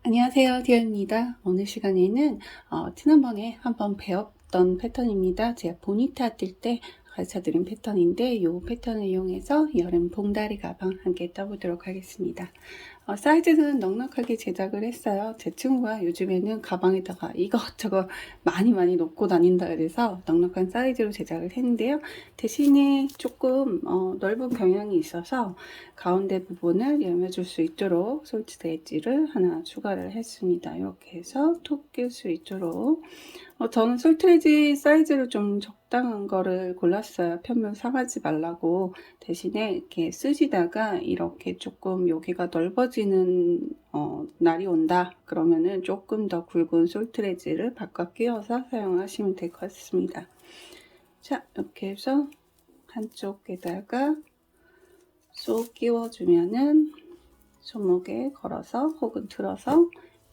안녕하세요, 디아입니다. 오늘 시간에는 지난번에 한번 배웠던 패턴입니다. 제가 보니타 뜰 때 가르쳐드린 패턴인데 이 패턴을 이용해서 여름 봉다리 가방 함께 떠보도록 하겠습니다. 사이즈는 넉넉하게 제작을 했어요. 제 친구가 요즘에는 가방에다가 이것저것 많이 놓고 다닌다 그래서 넉넉한 사이즈로 제작을 했는데요. 대신에 조금 넓은 경향이 있어서 가운데 부분을 열며줄 수 있도록 솔티드 엣지를 하나 추가를 했습니다. 이렇게 해서 톡 낄 수 있도록 저는 솔트레지 사이즈를 좀 적당한 거를 골랐어요. 편물 사가지 말라고. 대신에 이렇게 쓰시다가 이렇게 조금 여기가 넓어지는 날이 온다 그러면은 조금 더 굵은 솔트레지를 바꿔 끼워서 사용하시면 될 것 같습니다. 자, 이렇게 해서 한쪽에다가 쏙 끼워주면은 손목에 걸어서 혹은 들어서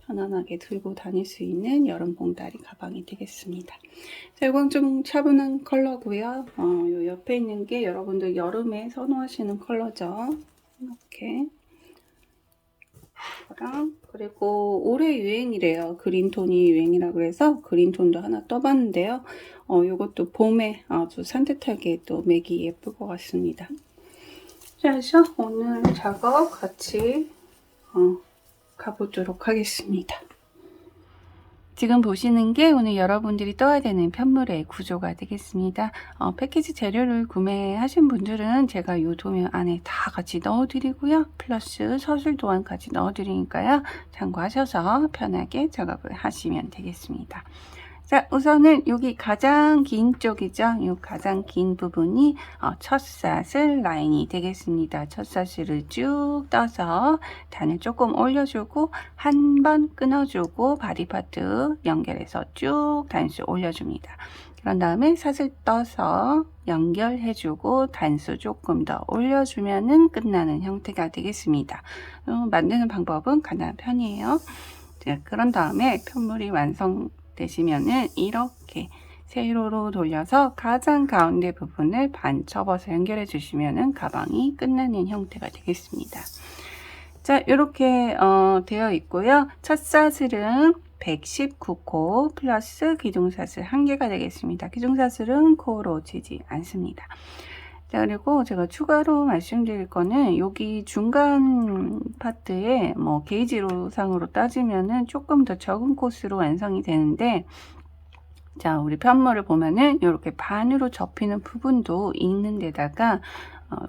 편안하게 들고 다닐 수 있는 여름 봉다리 가방이 되겠습니다. 자, 이건 좀 차분한 컬러고요. 요 옆에 있는 게 여러분들 여름에 선호하시는 컬러죠. 이렇게. 그리고 올해 유행이래요. 그린톤이 유행이라 그래서 그린톤도 하나 떠봤는데요. 요것도 봄에 아주 산뜻하게 또 매기 예쁠 것 같습니다. 자, 그래서 오늘 작업 같이 가보도록 하겠습니다. 지금 보시는 게 오늘 여러분들이 떠야 되는 편물의 구조가 되겠습니다. 패키지 재료를 구매하신 분들은 제가 이 도면 안에 다 같이 넣어드리고요. 플러스 서술 도안까지 넣어드리니까요. 참고하셔서 편하게 작업을 하시면 되겠습니다. 자, 우선은 여기 가장 긴 쪽이죠. 이 가장 긴 부분이 첫 사슬 라인이 되겠습니다. 첫 사슬을 쭉 떠서 단을 조금 올려주고 한 번 끊어주고 바디 파트 연결해서 쭉 단수 올려줍니다. 그런 다음에 사슬 떠서 연결해주고 단수 조금 더 올려주면은 끝나는 형태가 되겠습니다. 만드는 방법은 간단한 편이에요. 자, 그런 다음에 편물이 완성되시면은 이렇게 세로로 돌려서 가장 가운데 부분을 반 접어서 연결해 주시면은 가방이 끝나는 형태가 되겠습니다. 자, 이렇게 되어 있고요. 첫 사슬은 119코 플러스 기둥사슬 1개가 되겠습니다. 기둥사슬은 코로 치지 않습니다. 자, 그리고 제가 추가로 말씀드릴 거는 여기 중간 파트에 뭐 게이지로 상으로 따지면은 조금 더 적은 코스로 완성이 되는데, 자, 우리 편물을 보면은 이렇게 반으로 접히는 부분도 있는 데다가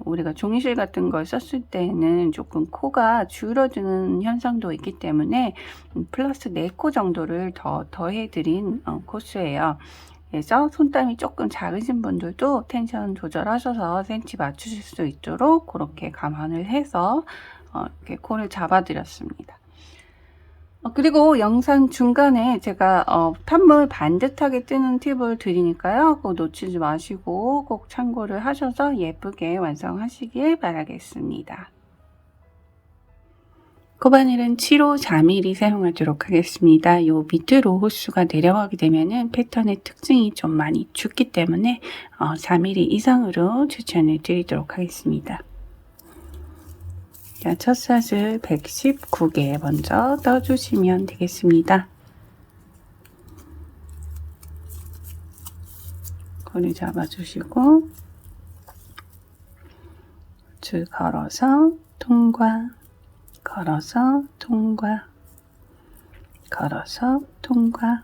우리가 종이실 같은 걸 썼을 때는 조금 코가 줄어드는 현상도 있기 때문에 플러스 4코 정도를 더 더해드린 코스예요. 그래서 손땀이 조금 작으신 분들도 텐션 조절하셔서 센치 맞추실 수 있도록 그렇게 감안을 해서 이렇게 코를 잡아드렸습니다. 그리고 영상 중간에 제가 편물 반듯하게 뜨는 팁을 드리니까요. 그거 놓치지 마시고 꼭 참고를 하셔서 예쁘게 완성하시길 바라겠습니다. 코바늘은 7호 4mm 사용하도록 하겠습니다. 요 밑으로 호수가 내려가게 되면은 패턴의 특징이 좀 많이 죽기 때문에 4mm 이상으로 추천을 드리도록 하겠습니다. 자, 첫 사슬 119개 먼저 떠주시면 되겠습니다. 꼬리 잡아주시고 줄 걸어서 통과, 걸어서 통과, 걸어서 통과.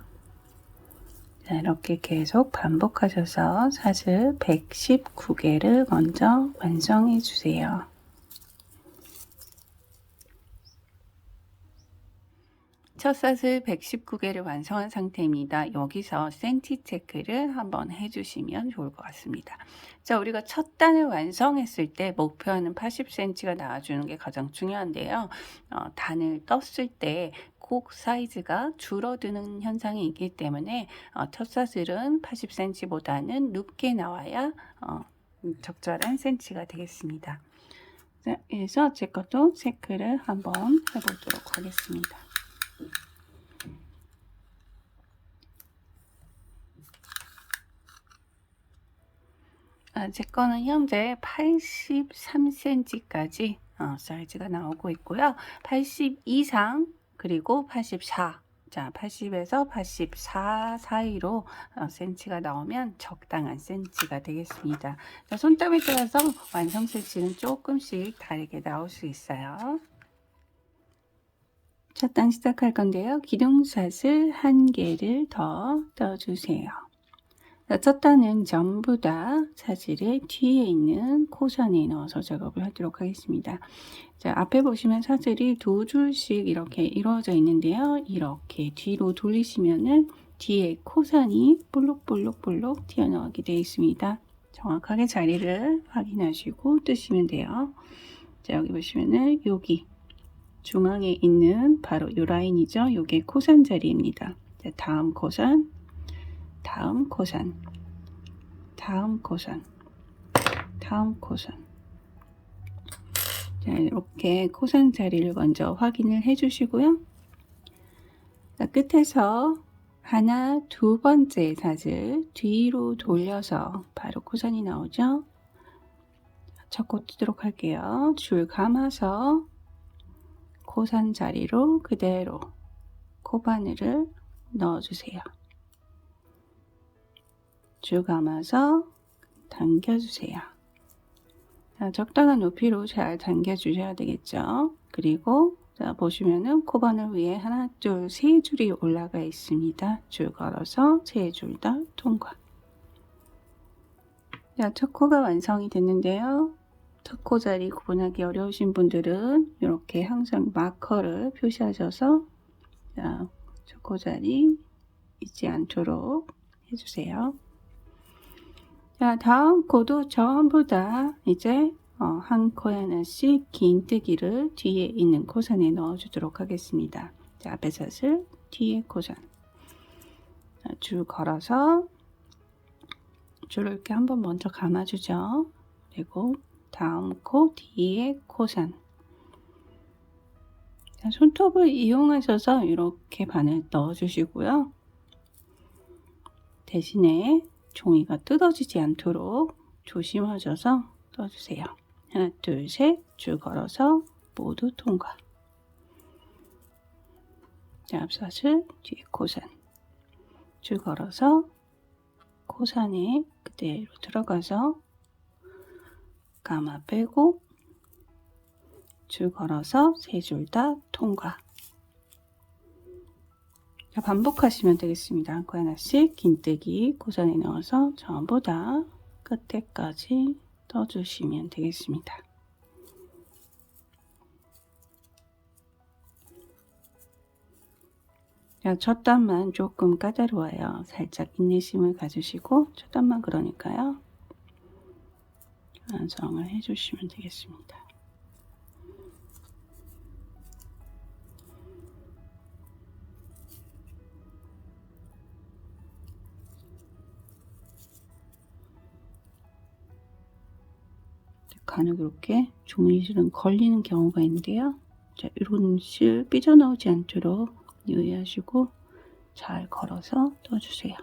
자, 이렇게 계속 반복하셔서 사슬 119개를 먼저 완성해 주세요. 첫 사슬 119개를 완성한 상태입니다. 여기서 센티 체크를 한번 해주시면 좋을 것 같습니다. 자, 우리가 첫 단을 완성했을 때 목표하는 80cm가 나와주는 게 가장 중요한데요. 단을 떴을 때 콕 사이즈가 줄어드는 현상이 있기 때문에 첫 사슬은 80cm보다는 높게 나와야 적절한 센치가 되겠습니다. 자, 그래서 제 것도 체크를 한번 해보도록 하겠습니다. 제 거는 현재 83cm까지 사이즈가 나오고 있고요. 80 이상 그리고 84. 자, 80에서 84 사이로 센치가 나오면 적당한 센치가 되겠습니다. 자, 손땀에 따라서 완성 센치는 조금씩 다르게 나올 수 있어요. 첫 단 시작할 건데요. 기둥샷을 1개를 더 떠주세요. 자, 첫 단은 전부 다 사슬의 뒤에 있는 코선에 넣어서 작업을 하도록 하겠습니다. 자, 앞에 보시면 사슬이 2줄씩 이렇게 이루어져 있는데요. 이렇게 뒤로 돌리시면은 뒤에 코선이 볼록볼록볼록 튀어나오게 되어 있습니다. 정확하게 자리를 확인하시고 뜨시면 돼요. 자, 여기 보시면은 여기 중앙에 있는 바로 이 라인이죠. 이게 코선 자리입니다. 자, 다음 코선, 다음 코선, 다음 코선, 다음 코선. 자, 이렇게 코선 자리를 먼저 확인을 해 주시고요. 자, 끝에서 하나, 두 번째 사슬 뒤로 돌려서 바로 코선이 나오죠. 첫 코 뜨도록 할게요. 줄 감아서 코선 자리로 그대로 코바늘을 넣어주세요. 줄 감아서 당겨주세요. 자, 적당한 높이로 잘 당겨주셔야 되겠죠. 그리고 자, 보시면은 코바늘 위에 하나, 둘, 세 줄이 올라가 있습니다. 줄 걸어서 세 줄 다 통과. 자, 첫 코가 완성이 됐는데요. 첫 코 자리 구분하기 어려우신 분들은 이렇게 항상 마커를 표시하셔서 자, 첫 코 자리 잊지 않도록 해주세요. 자, 다음 코도 전부 다 이제 한 코에 하나씩 긴뜨기를 뒤에 있는 코선에 넣어 주도록 하겠습니다. 자, 앞에 사슬, 뒤에 코선. 자, 줄 걸어서 줄을 이렇게 한번 먼저 감아주죠. 그리고 다음 코 뒤에 코선. 자, 손톱을 이용하셔서 이렇게 바늘 넣어주시고요. 대신에 종이가 뜯어지지 않도록 조심하셔서 떠주세요. 하나, 둘, 셋, 줄 걸어서 모두 통과. 자, 앞사슬, 뒤에 코선. 줄 걸어서 코선에 그대로 들어가서 감아 빼고 줄 걸어서 세 줄 다 통과. 자, 반복하시면 되겠습니다. 한 코 하나씩 긴뜨기 코선에 넣어서 전부 다 끝에까지 떠주시면 되겠습니다. 자, 첫 단만 조금 까다로워요. 살짝 인내심을 가지시고 첫 단만 그러니까요. 완성을 해주시면 되겠습니다. 간혹 이렇게 종이실은 걸리는 경우가 있는데요. 자, 이런 실 삐져나오지 않도록 유의하시고 잘 걸어서 떠주세요.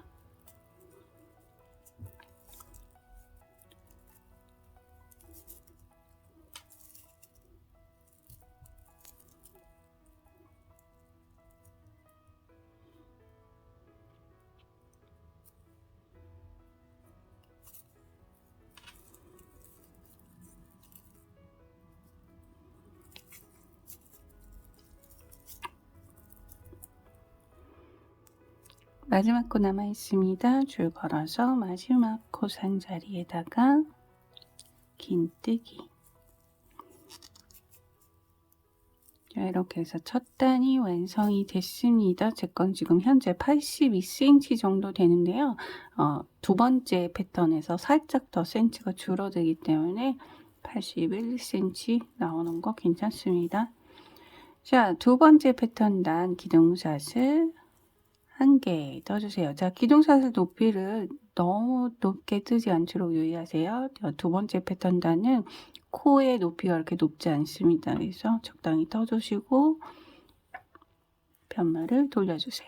마지막 코 남아 있습니다. 줄 걸어서 마지막 코선 자리에다가 긴뜨기. 자, 이렇게 해서 첫 단이 완성이 됐습니다. 제 건 지금 현재 82cm 정도 되는데요. 두 번째 패턴에서 살짝 더 센치가 줄어들기 때문에 81cm 나오는 거 괜찮습니다. 자, 두 번째 패턴 단 기둥샷을 1개 떠주세요. 자, 기둥샷을 높이를 너무 높게 뜨지 않도록 유의하세요. 두 번째 패턴 단은 코의 높이가 이렇게 높지 않습니다. 그래서 적당히 떠주시고 편말을 돌려주세요.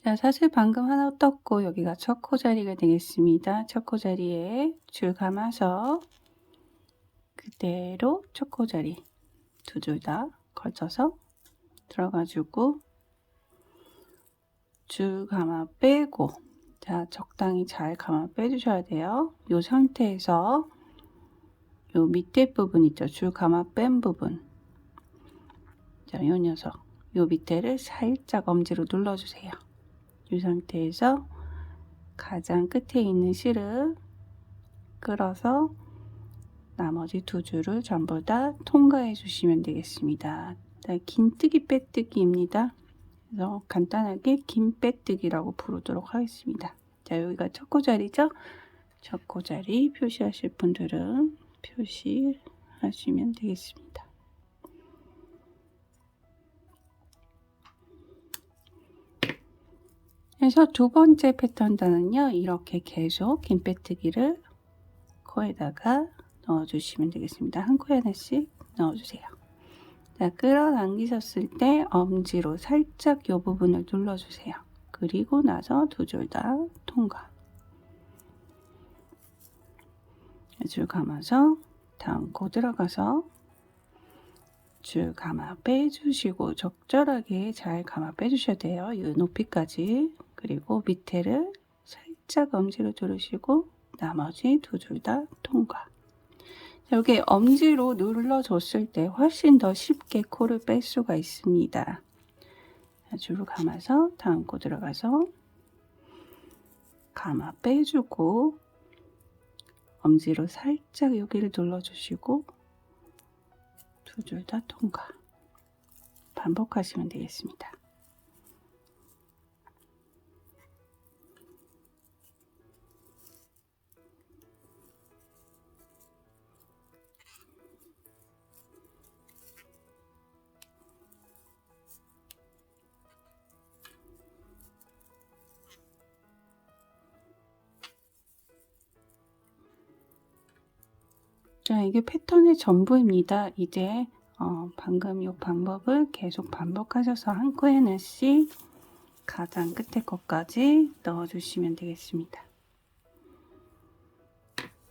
자, 사실 방금 하나 떴고 여기가 첫 코 자리가 되겠습니다. 첫 코 자리에 줄 감아서 그대로 첫 코 자리 두 줄 다 걸쳐서 들어가지고 줄 감아 빼고, 자 적당히 잘 감아 빼주셔야 돼요. 이 상태에서 요 밑에 부분 있죠, 줄 감아 뺀 부분, 자 요 녀석, 요 밑에를 살짝 엄지로 눌러주세요. 이 상태에서 가장 끝에 있는 실을 끌어서 나머지 두 줄을 전부 다 통과해 주시면 되겠습니다. 긴뜨기 빼뜨기입니다. 그래서 간단하게 긴 빼뜨기라고 부르도록 하겠습니다. 자, 여기가 첫 코자리죠? 첫 코자리 표시하실 분들은 표시하시면 되겠습니다. 그래서 두 번째 패턴단은요, 이렇게 계속 긴 빼뜨기를 코에다가 넣어주시면 되겠습니다. 한 코에 하나씩 넣어주세요. 자, 끌어당기셨을 때 엄지로 살짝 이 부분을 눌러주세요. 그리고 나서 두 줄 다 통과. 줄 감아서 다음 코 들어가서 줄 감아 빼주시고 적절하게 잘 감아 빼주셔야 돼요. 이 높이까지. 그리고 밑에를 살짝 엄지로 누르시고 나머지 두 줄 다 통과. 여기 엄지로 눌러줬을 때 훨씬 더 쉽게 코를 뺄 수가 있습니다. 줄을 감아서 다음 코 들어가서 감아 빼주고 엄지로 살짝 여기를 눌러주시고 두 줄 다 통과. 반복하시면 되겠습니다. 자, 이게 패턴의 전부입니다. 이제 방금 이 방법을 계속 반복하셔서 한 코에 하나씩 가장 끝에 것까지 넣어주시면 되겠습니다.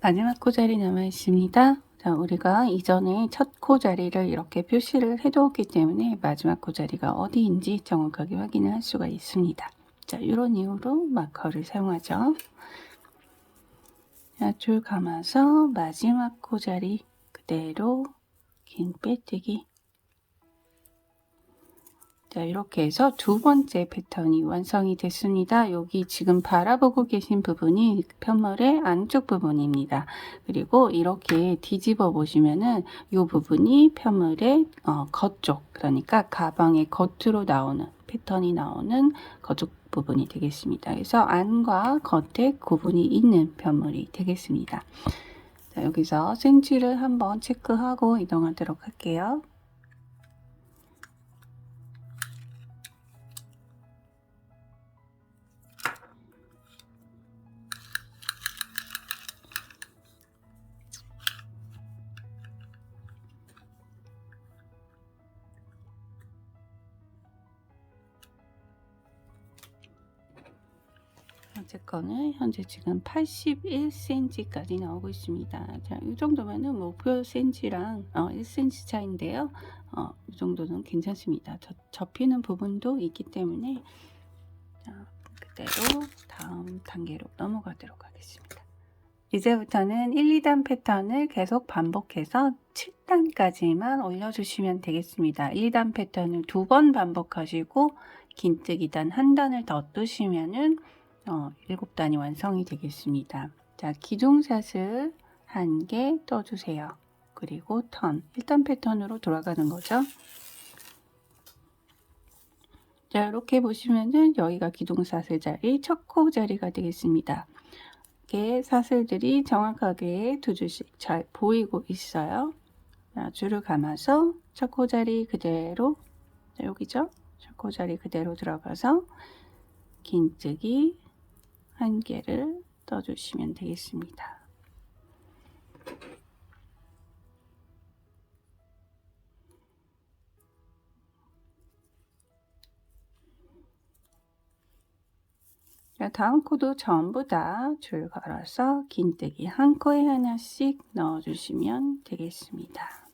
마지막 코자리 남아 있습니다. 자, 우리가 이전에 첫 코자리를 이렇게 표시를 해두었기 때문에 마지막 코자리가 어디인지 정확하게 확인을 할 수가 있습니다. 자, 이런 이유로 마커를 사용하죠. 자, 줄 감아서 마지막 코자리 그대로 긴 빼뜨기. 자, 이렇게 해서 두 번째 패턴이 완성이 됐습니다. 여기 지금 바라보고 계신 부분이 편물의 안쪽 부분입니다. 그리고 이렇게 뒤집어 보시면은 이 부분이 편물의 겉쪽, 그러니까 가방의 겉으로 나오는 패턴이 나오는 겉쪽 부분이 되겠습니다. 그래서 안과 겉에 구분이 있는 편물이 되겠습니다. 자, 여기서 센치를 한번 체크하고 이동하도록 할게요. 제 거는 현재 지금 81cm까지 나오고 있습니다. 자, 이 정도면은 목표 cm랑 1cm 차인데요. 이 정도는 괜찮습니다. 접히는 부분도 있기 때문에 자, 그대로 다음 단계로 넘어가도록 하겠습니다. 이제부터는 1, 2단 패턴을 계속 반복해서 7단까지만 올려주시면 되겠습니다. 1, 2단 패턴을 2번 반복하시고 긴뜨기단 1단을 더 뜨시면은 7단이 완성이 되겠습니다. 자, 기둥샷을 1개 떠주세요. 그리고 턴, 1단 패턴으로 돌아가는 거죠. 자, 이렇게 보시면은 여기가 기둥사슬 자리, 첫 코 자리가 되겠습니다. 이렇게 사슬들이 정확하게 두 줄씩 잘 보이고 있어요. 자, 줄을 감아서 첫 코 자리 그대로, 자, 여기죠? 첫 코 자리 그대로 들어가서 긴뜨기 1개를 떠주시면 되겠습니다. 자, 다음 코도 전부 다 줄 걸어서 긴뜨기 한 코에 하나씩 넣어주시면 되겠습니다.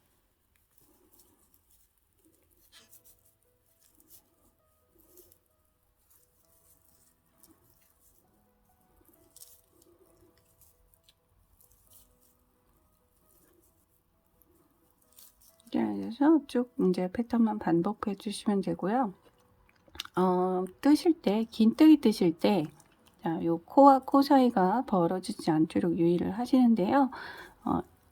해서 쭉 이제 패턴만 반복해 주시면 되고요. 뜨실 때, 긴뜨기 뜨실 때, 자, 요 코와 코 사이가 벌어지지 않도록 유의를 하시는데요.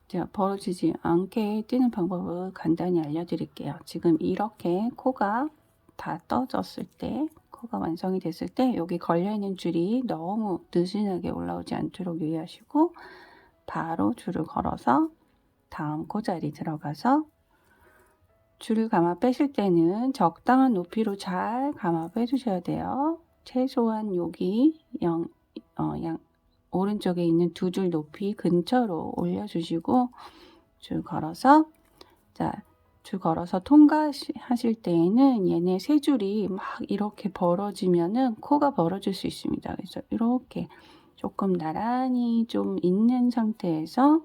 제가 벌어지지 않게 뜨는 방법을 간단히 알려드릴게요. 지금 이렇게 코가 다 떠졌을 때, 코가 완성이 됐을 때, 여기 걸려있는 줄이 너무 느슨하게 올라오지 않도록 유의하시고, 바로 줄을 걸어서 다음 코자리 들어가서 줄을 감아 빼실 때는 적당한 높이로 잘 감아 빼주셔야 돼요. 최소한 여기 오른쪽에 있는 두 줄 높이 근처로 올려주시고 줄 걸어서 줄 걸어서 통과하실 때에는 얘네 세 줄이 막 이렇게 벌어지면은 코가 벌어질 수 있습니다. 그래서 이렇게 조금 나란히 좀 있는 상태에서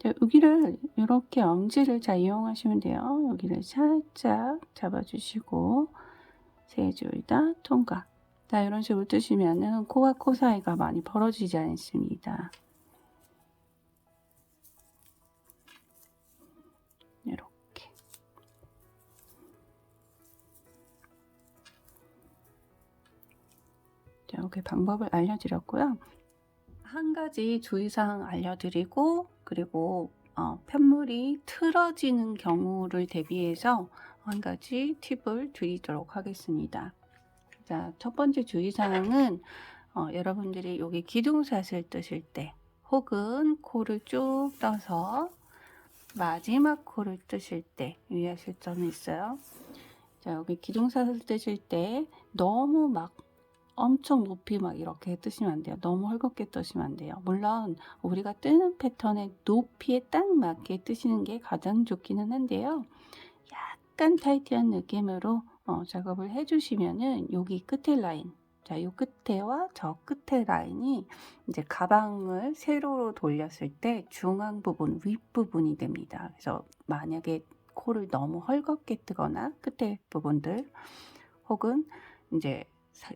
여기를 이렇게 엄지를 잘 이용하시면 돼요. 여기를 살짝 잡아주시고 세 줄 다 통과. 자, 이런 식으로 뜨시면은 코와 코 사이가 많이 벌어지지 않습니다. 이렇게. 자, 이렇게 방법을 알려드렸고요. 한 가지 주의사항 알려드리고, 그리고 편물이 틀어지는 경우를 대비해서 한 가지 팁을 드리도록 하겠습니다. 자, 첫 번째 주의사항은 여러분들이 여기 기둥샷을 뜨실 때 혹은 코를 쭉 떠서 마지막 코를 뜨실 때 유의하실 점이 있어요. 자, 여기 기둥샷을 뜨실 때 너무 막 엄청 높이 막 이렇게 뜨시면 안 돼요. 너무 헐겁게 뜨시면 안 돼요. 물론 우리가 뜨는 패턴의 높이에 딱 맞게 뜨시는 게 가장 좋기는 한데요. 약간 타이트한 느낌으로 작업을 해주시면은 여기 끝에 라인, 자, 이 끝에와 저 끝에 라인이 이제 가방을 세로로 돌렸을 때 중앙 부분, 윗부분이 됩니다. 그래서 만약에 코를 너무 헐겁게 뜨거나 끝에 부분들 혹은 이제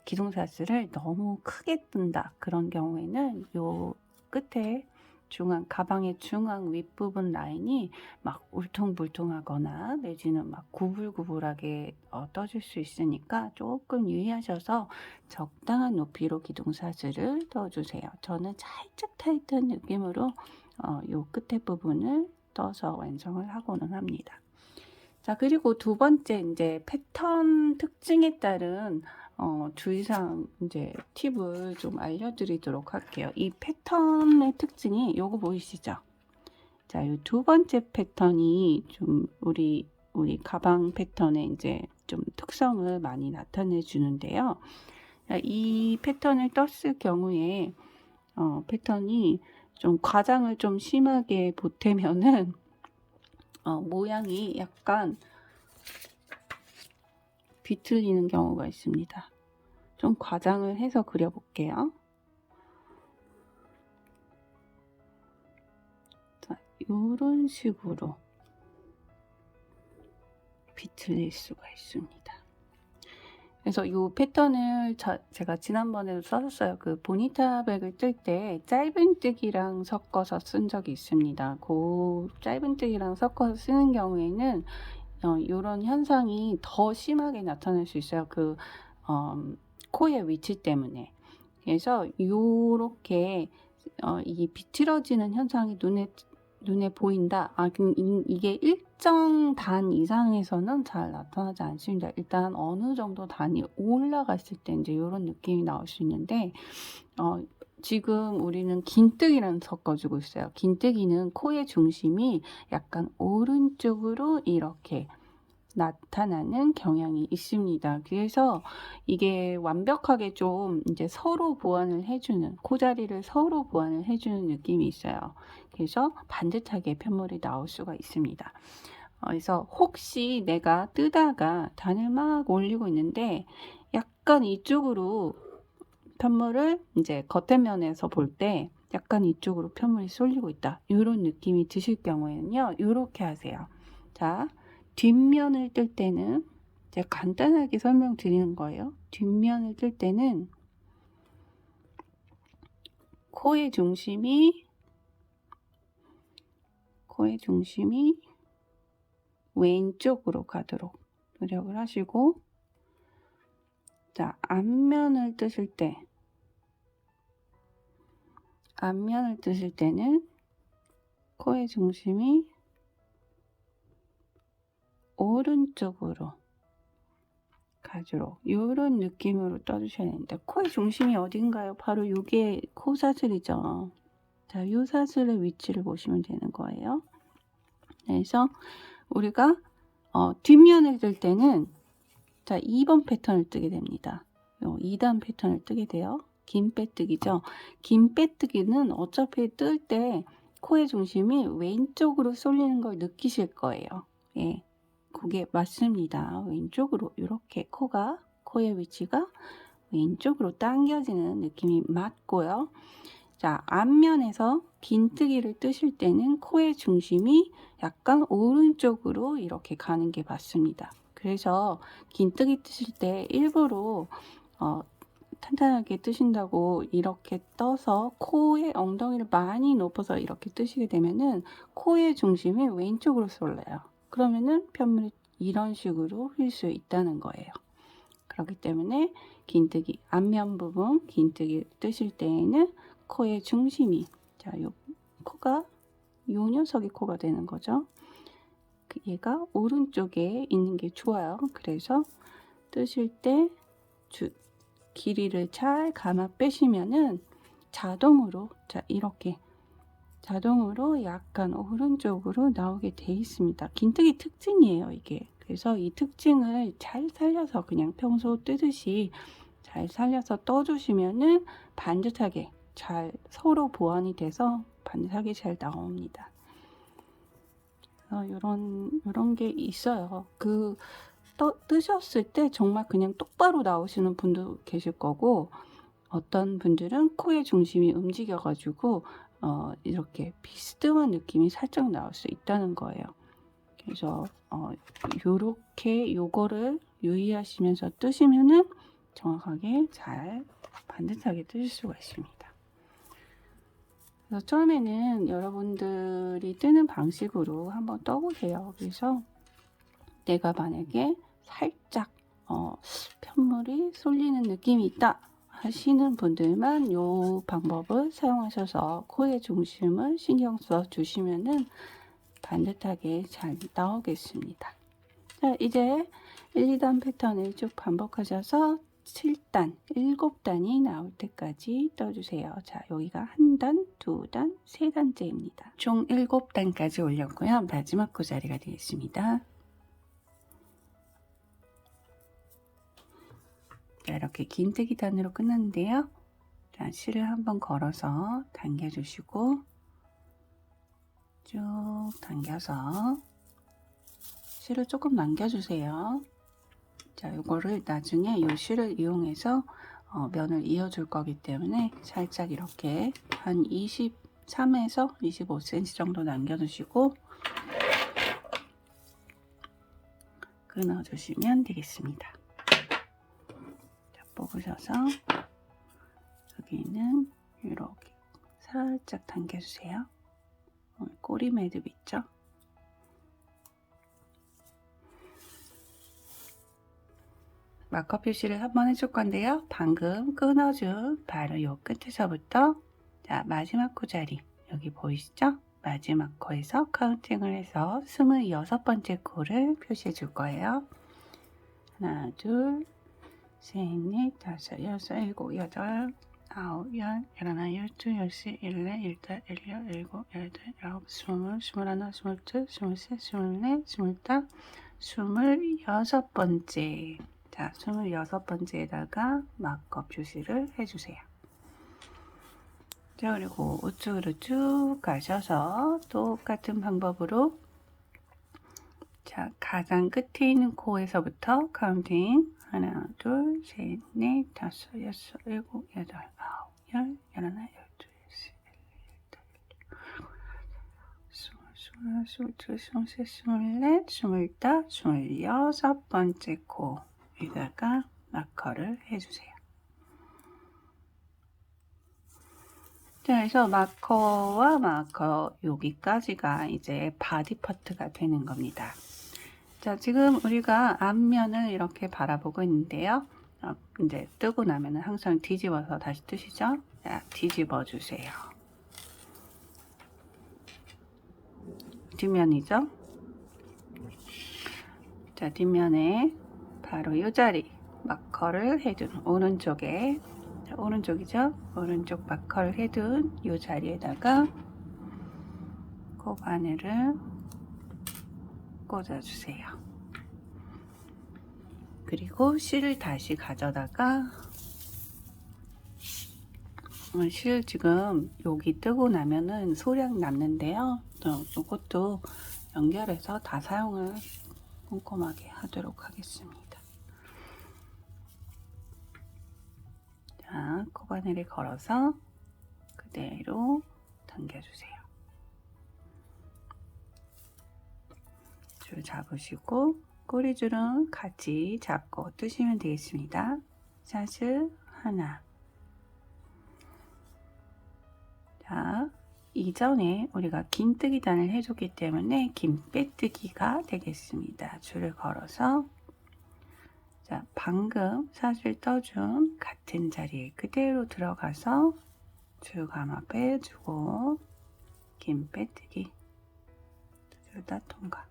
기둥사슬을 너무 크게 뜬다 그런 경우에는 요 끝에 가방의 중앙 윗부분 라인이 막 울퉁불퉁하거나 내지는 막 구불구불하게 떠질 수 있으니까 조금 유의하셔서 적당한 높이로 기둥사슬을 떠주세요. 저는 살짝 타이트한 느낌으로 요 끝에 부분을 떠서 완성을 하고는 합니다. 자, 그리고 두 번째 이제 패턴 특징에 따른 주의사항 이제 팁을 좀 알려드리도록 할게요. 이 패턴의 특징이 요거 보이시죠? 자, 이 두 번째 패턴이 좀 우리 가방 패턴의 이제 좀 특성을 많이 나타내 주는데요. 이 패턴을 떴을 경우에 패턴이 좀 과장을 좀 심하게 보태면은 모양이 약간 비틀리는 경우가 있습니다. 좀 과장을 해서 그려볼게요. 자, 이런 식으로 비틀릴 수가 있습니다. 그래서 이 패턴을 제가 지난번에도 썼었어요. 그 보니타백을 뜰 때 짧은뜨기랑 섞어서 쓴 적이 있습니다. 그 짧은뜨기랑 섞어서 쓰는 경우에는 이런 현상이 더 심하게 나타날 수 있어요. 코의 위치 때문에. 그래서 이렇게 이 비틀어지는 현상이 눈에 보인다. 이게 일정 단 이상에서는 잘 나타나지 않습니다. 일단 어느 정도 단이 올라갔을 때 이제 이런 느낌이 나올 수 있는데 지금 우리는 긴뜨기랑 섞어주고 있어요. 긴뜨기는 코의 중심이 약간 오른쪽으로 이렇게 나타나는 경향이 있습니다. 그래서 이게 완벽하게 좀 이제 서로 보완을 해주는, 코자리를 서로 보완을 해주는 느낌이 있어요. 그래서 반듯하게 편물이 나올 수가 있습니다. 그래서 혹시 내가 뜨다가 단을 막 올리고 있는데 약간 이쪽으로 편물을 이제 겉에면에서 볼 때 약간 이쪽으로 편물이 쏠리고 있다. 이런 느낌이 드실 경우에는요. 이렇게 하세요. 자, 뒷면을 뜰 때는 제가 간단하게 설명드리는 거예요. 뒷면을 뜰 때는 코의 중심이 왼쪽으로 가도록 노력을 하시고, 자, 앞면을 뜨실 때는 코의 중심이 오른쪽으로 가도록 이런 느낌으로 떠주셔야 됩니다. 코의 중심이 어딘가요? 바로 이게 코사슬이죠. 자, 이 사슬의 위치를 보시면 되는 거예요. 그래서 우리가 뒷면을 뜰 때는 자, 2번 패턴을 뜨게 됩니다. 2단 패턴을 뜨게 돼요. 긴 빼뜨기죠. 긴 빼뜨기는 어차피 뜰 때 코의 중심이 왼쪽으로 쏠리는 걸 느끼실 거예요. 예, 그게 맞습니다. 왼쪽으로 이렇게 코의 위치가 왼쪽으로 당겨지는 느낌이 맞고요. 자, 앞면에서 긴뜨기를 뜨실 때는 코의 중심이 약간 오른쪽으로 이렇게 가는 게 맞습니다. 그래서 긴뜨기 뜨실 때 일부러 탄탄하게 뜨신다고 이렇게 떠서 코의 엉덩이를 많이 높여서 이렇게 뜨시게 되면은 코의 중심이 왼쪽으로 쏠려요. 그러면은 편물이 이런 식으로 휠 수 있다는 거예요. 그렇기 때문에 긴뜨기 앞면 부분 긴뜨기 뜨실 때에는 코의 중심이, 자, 요 코가 요 녀석이 코가 되는 거죠. 얘가 오른쪽에 있는 게 좋아요. 그래서 뜨실 때 길이를 잘 감아 빼시면은 자동으로, 자, 이렇게 자동으로 약간 오른쪽으로 나오게 돼 있습니다. 긴뜨기 특징이에요, 이게. 그래서 이 특징을 잘 살려서 그냥 평소 뜨듯이 잘 살려서 떠주시면은 반듯하게 잘 서로 보완이 돼서 반듯하게 잘 나옵니다. 이런 게 있어요. 뜨셨을 때 정말 그냥 똑바로 나오시는 분도 계실 거고, 어떤 분들은 코의 중심이 움직여 가지고 이렇게 비스듬한 느낌이 살짝 나올 수 있다는 거예요. 그래서 요렇게 요거를 유의하시면서 뜨시면은 정확하게 잘 반듯하게 뜨실 수가 있습니다. 그래서 처음에는 여러분들이 뜨는 방식으로 한번 떠보세요. 그래서 내가 만약에 살짝 편물이 쏠리는 느낌이 있다 하시는 분들만 이 방법을 사용하셔서 코의 중심을 신경 써 주시면은 반듯하게 잘 나오겠습니다. 자, 이제 1, 2단 패턴을 쭉 반복하셔서 7단, 7단이 나올 때까지 떠주세요. 자, 여기가 1단, 2단, 3단째입니다. 총 7단까지 올렸고요. 마지막 코자리가 되겠습니다. 자, 이렇게 긴뜨기 단으로 끝났는데요. 자, 실을 한번 걸어서 당겨주시고 쭉 당겨서 실을 조금 남겨주세요. 자, 이거를 나중에 이 실을 이용해서 면을 이어줄 거기 때문에 살짝 이렇게 한 23에서 25cm 정도 남겨두시고 끊어주시면 되겠습니다. 자, 뽑으셔서 여기는 이렇게 살짝 당겨주세요. 꼬리 매듭 있죠? 마커 표시를 한번 해줄 건데요. 방금 끊어준 바로 요 끝에서부터 자, 마지막 코자리 여기 보이시죠? 마지막 코에서 카운팅을 해서 26번째 코를 표시해 줄 거예요. 하나, 둘, 셋, 넷, 다섯, 여섯, 일곱, 여덟, 아홉, 열, 열하나, 열둘, 열세, 열네, 열다, 열여, 일곱, 여덟, 아홉, 스물, 스물하나, 스물둘, 스물셋, 스물넷, 스물다, 26번째. 자, 26번째에다가 마커 표시를 해주세요. 자, 그리고 우측으로 쭉 가셔서 똑같은 방법으로 자, 가장 끝에 있는 코에서부터 카운팅 하나, 둘, 셋, 넷, 다섯, 여섯, 일곱, 여덟, 아홉, 열, 열하나, 열둘, 열셋, 열넷, 스물둘, 스물셋, 스물넷, 스물다, 26번째 코에다가 마커를 해주세요. 자, 그래서 마커와 마커 여기까지가 이제 바디 파트가 되는 겁니다. 자, 지금 우리가 앞면을 이렇게 바라보고 있는데요. 이제 뜨고 나면은 항상 뒤집어서 다시 뜨시죠? 자, 뒤집어 주세요. 뒷면이죠? 자, 뒷면에 바로 이 자리 마커를 해둔 오른쪽에, 자, 오른쪽이죠? 오른쪽 마커를 해둔 이 자리에다가 코바늘을 꽂아주세요. 그리고 실을 다시 가져다가 실 지금 여기 뜨고 나면은 소량 남는데요. 이것도 연결해서 다 사용을 꼼꼼하게 하도록 하겠습니다. 자, 코바늘에 걸어서 그대로 당겨주세요. 줄 잡으시고 꼬리줄은 같이 잡고 뜨시면 되겠습니다. 샷을 하나. 자, 이전에 우리가 긴뜨기단을 해줬기 때문에 긴 빼뜨기가 되겠습니다. 줄을 걸어서, 자, 방금 샷을 떠준 같은 자리에 그대로 들어가서 줄 감아 빼주고 긴 빼뜨기 둘 다 통과.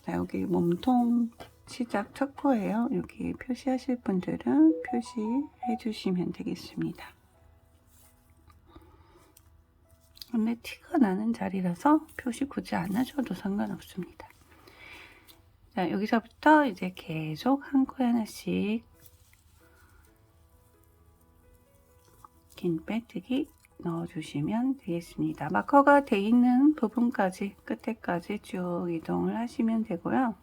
자, 여기 몸통 시작 첫 코예요. 여기 표시하실 분들은 표시해 주시면 되겠습니다. 근데 티가 나는 자리라서 표시 굳이 안 하셔도 상관없습니다. 자, 여기서부터 이제 계속 한 코에 하나씩 긴 빼뜨기 넣어주시면 되겠습니다. 마커가 돼 있는 부분까지 끝에까지 쭉 이동을 하시면 되고요.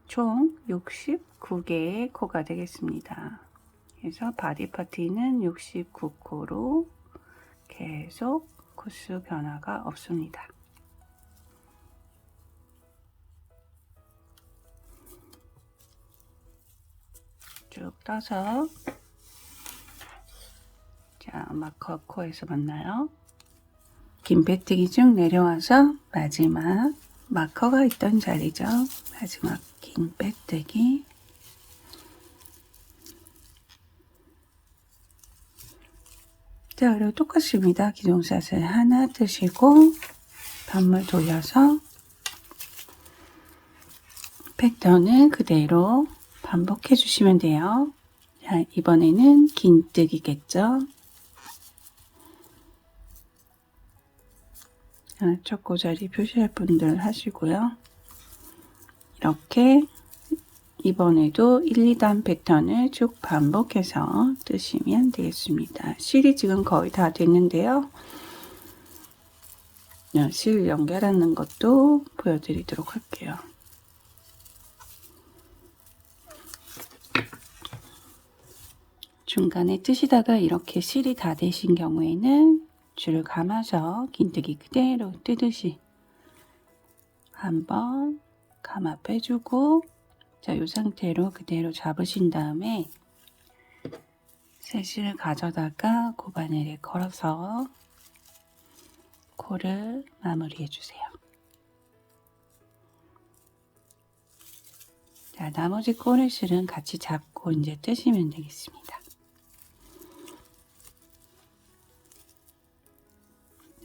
총 69개의 코가 되겠습니다. 그래서 바디 파티는 69코로 계속 코스 변화가 없습니다. 쭉 떠서, 자, 마커 코에서 만나요. 긴 빼뜨기 쭉 내려와서 마지막 마커가 있던 자리죠. 마지막 긴 빼뜨기. 자, 그리고 똑같습니다. 기둥샷을 하나 뜨시고 반물 돌려서 패턴을 그대로 반복해 주시면 돼요. 자, 이번에는 긴뜨기겠죠. 첫 고자리 표시할 분들 하시고요. 이렇게 이번에도 1, 2단 패턴을 쭉 반복해서 뜨시면 되겠습니다. 실이 지금 거의 다 됐는데요. 실 연결하는 것도 보여드리도록 할게요. 중간에 뜨시다가 이렇게 실이 다 되신 경우에는 줄을 감아서 긴뜨기 그대로 뜨듯이 한번 감아 빼주고, 자, 이 상태로 그대로 잡으신 다음에 셋을 가져다가 고바늘에 걸어서 코를 마무리해 주세요. 자, 나머지 꼬리실은 같이 잡고 이제 뜨시면 되겠습니다.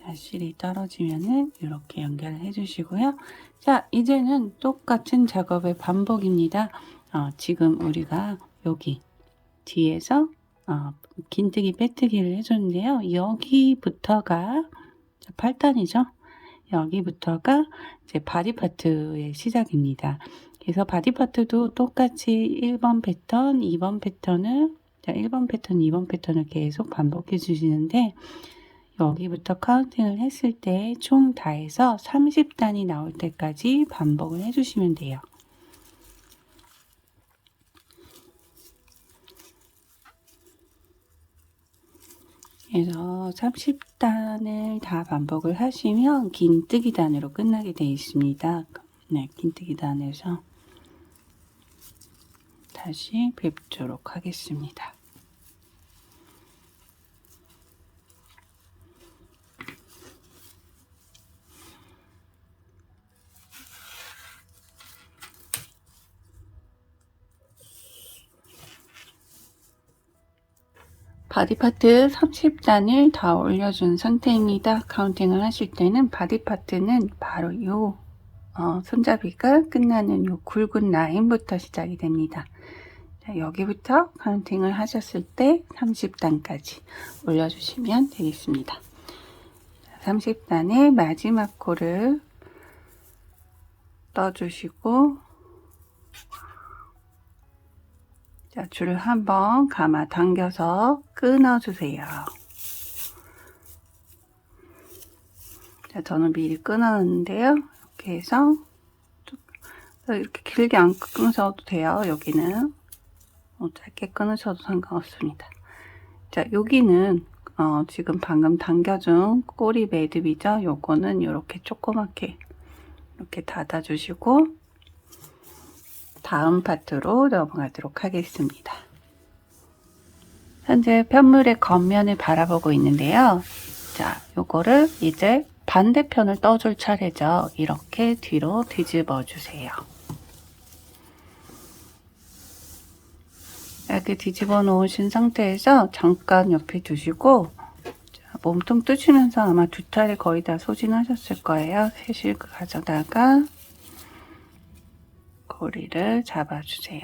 자, 실이 떨어지면은 이렇게 연결을 해 주시고요. 자, 이제는 똑같은 작업의 반복입니다. 지금 우리가 여기 뒤에서 긴뜨기 빼뜨기를 해줬는데요. 여기부터가 8단이죠. 여기부터가 이제 바디 파트의 시작입니다. 그래서 바디 파트도 똑같이 1번 패턴, 2번 패턴을, 자, 1번 패턴, 2번 패턴을 계속 반복해 주시는데, 여기부터 카운팅을 했을 때 총 다 해서 30단이 나올 때까지 반복을 해주시면 돼요. 그래서 30단을 다 반복을 하시면 긴뜨기 단으로 끝나게 되어 있습니다. 네, 긴뜨기 단에서 다시 뵙도록 하겠습니다. 바디 파트 30단을 다 올려준 상태입니다. 카운팅을 하실 때는 바디 파트는 바로 요 손잡이가 끝나는 요 굵은 라인부터 시작이 됩니다. 자, 여기부터 카운팅을 하셨을 때 30단까지 올려주시면 되겠습니다. 30단의 마지막 코를 떠주시고, 자, 줄을 한번 감아 당겨서 끊어주세요. 자, 저는 미리 끊어놨는데요. 이렇게 해서 이렇게 길게 안 끊으셔도 돼요. 여기는 짧게 끊으셔도 상관없습니다. 자, 여기는 지금 방금 당겨준 꼬리 매듭이죠. 요거는 이렇게 조그맣게 이렇게 닫아주시고 다음 파트로 넘어가도록 하겠습니다. 현재 편물의 겉면을 바라보고 있는데요. 자, 요거를 이제 반대편을 떠줄 차례죠. 이렇게 뒤로 뒤집어 주세요. 이렇게 뒤집어 놓으신 상태에서 잠깐 옆에 두시고, 자, 몸통 뜨시면서 아마 두 차례 거의 다 소진하셨을 거예요. 세실 가져다가 고리를 잡아주세요.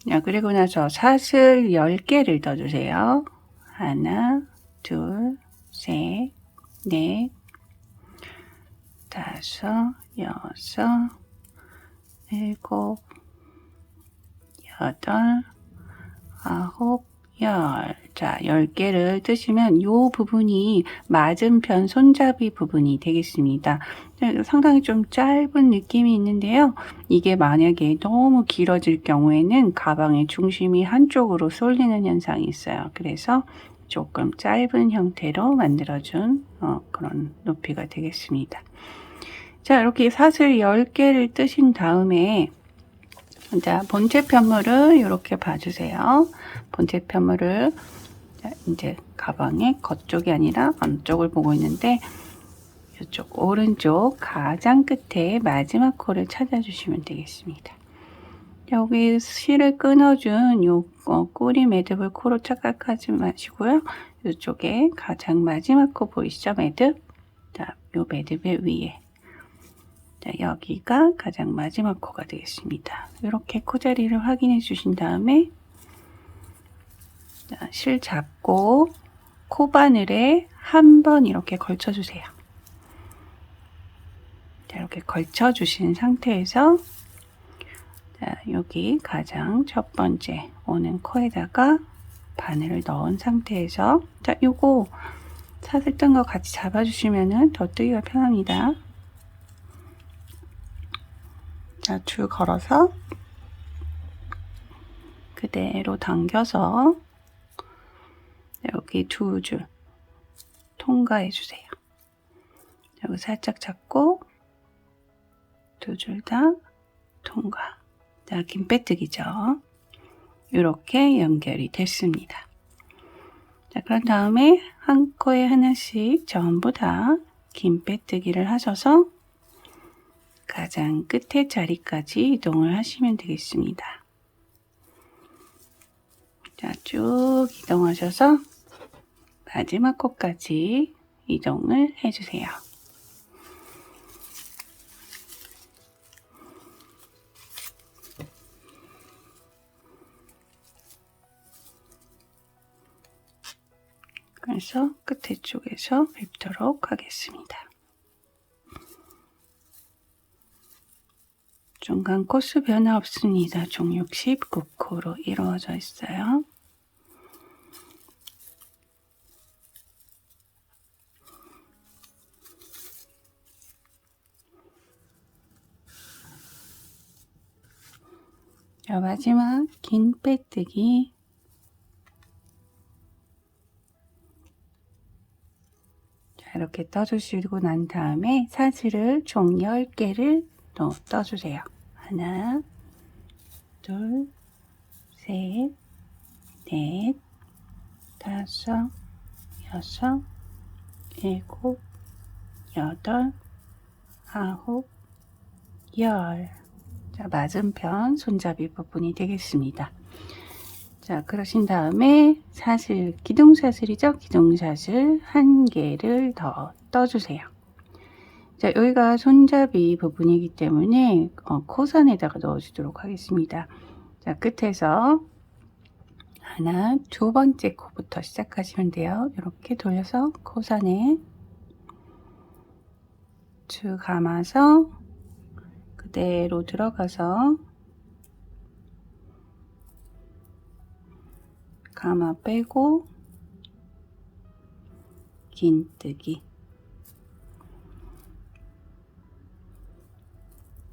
자, 그리고 나서 사슬 10개를 떠주세요. 하나, 둘, 셋, 넷, 다섯, 여섯, 일곱, 여덟, 아홉, 열. 자, 10개를 뜨시면 이 부분이 맞은편 손잡이 부분이 되겠습니다. 상당히 좀 짧은 느낌이 있는데요. 이게 만약에 너무 길어질 경우에는 가방의 중심이 한쪽으로 쏠리는 현상이 있어요. 그래서 조금 짧은 형태로 만들어준 그런 높이가 되겠습니다. 자, 이렇게 사슬 10개를 뜨신 다음에 자, 본체 편물을 이렇게 봐주세요. 본체 편물을 이제 가방의 겉쪽이 아니라 안쪽을 보고 있는데 이쪽 오른쪽 가장 끝에 마지막 코를 찾아주시면 되겠습니다. 여기 실을 끊어준 요 꼬리 매듭을 코로 착각하지 마시고요. 이쪽에 가장 마지막 코 보이시죠? 매듭. 자, 요 매듭의 위에. 자, 여기가 가장 마지막 코가 되겠습니다. 이렇게 코자리를 확인해 주신 다음에 자, 실 잡고 코바늘에 한 번 이렇게 걸쳐 주세요. 자, 이렇게 걸쳐 주신 상태에서 자, 여기 가장 첫 번째 오는 코에다가 바늘을 넣은 상태에서 자, 요거 사슬 뜬 거 같이 잡아주시면은 더 뜨기가 편합니다. 자, 줄 걸어서 그대로 당겨서 여기 두 줄 통과해 주세요. 여기 살짝 잡고 두 줄 다 통과. 자, 긴 빼뜨기죠. 이렇게 연결이 됐습니다. 자, 그런 다음에 한 코에 하나씩 전부 다 긴 빼뜨기를 하셔서 가장 끝에 자리까지 이동을 하시면 되겠습니다. 자, 쭉 이동하셔서 마지막 코까지 이동을 해주세요. 그래서 끝에 쪽에서 뵙도록 하겠습니다. 중간 코스 변화 없습니다. 총 69코로 이루어져 있어요. 자, 마지막 긴 빼뜨기. 자, 이렇게 떠주시고 난 다음에 사슬을 총 10개를 또 떠주세요. 하나, 둘, 셋, 넷, 다섯, 여섯, 일곱, 여덟, 아홉, 열. 자, 맞은편 손잡이 부분이 되겠습니다. 자, 그러신 다음에 사슬, 기둥사슬이죠? 기둥사슬 1개를 더 떠주세요. 자, 여기가 손잡이 부분이기 때문에 코선에다가 넣어주도록 하겠습니다. 자, 끝에서 하나, 두 번째 코부터 시작하시면 돼요. 이렇게 돌려서 코선에 쭉 감아서 그대로 들어가서 감아 빼고 긴뜨기.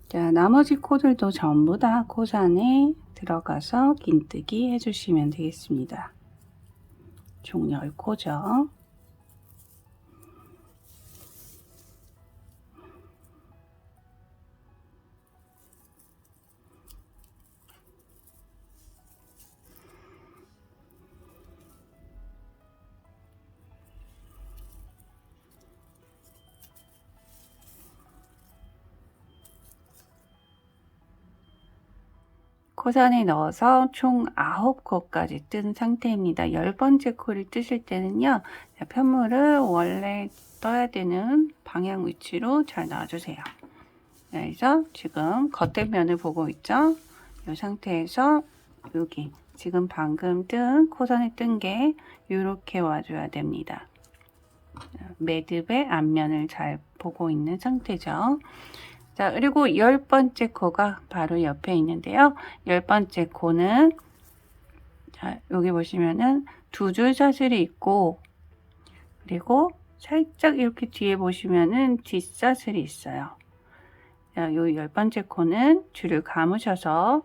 자, 나머지 코들도 전부 다 코선에 들어가서 긴뜨기 해주시면 되겠습니다. 총 10코죠. 코선에 넣어서 총 9코까지 뜬 상태입니다. 10번째 코를 뜨실 때는요, 편물을 원래 떠야 되는 방향 위치로 잘 놔주세요. 그래서 지금 겉에면을 보고 있죠? 이 상태에서 여기 지금 방금 뜬 코선에 뜬 게 이렇게 와줘야 됩니다. 매듭의 앞면을 잘 보고 있는 상태죠. 자, 그리고 10번째 코가 바로 옆에 있는데요. 10번째 코는 자, 여기 보시면은 2줄 사슬이 있고, 그리고 살짝 이렇게 뒤에 보시면은 뒷사슬이 있어요. 자, 요 10번째 코는 줄을 감으셔서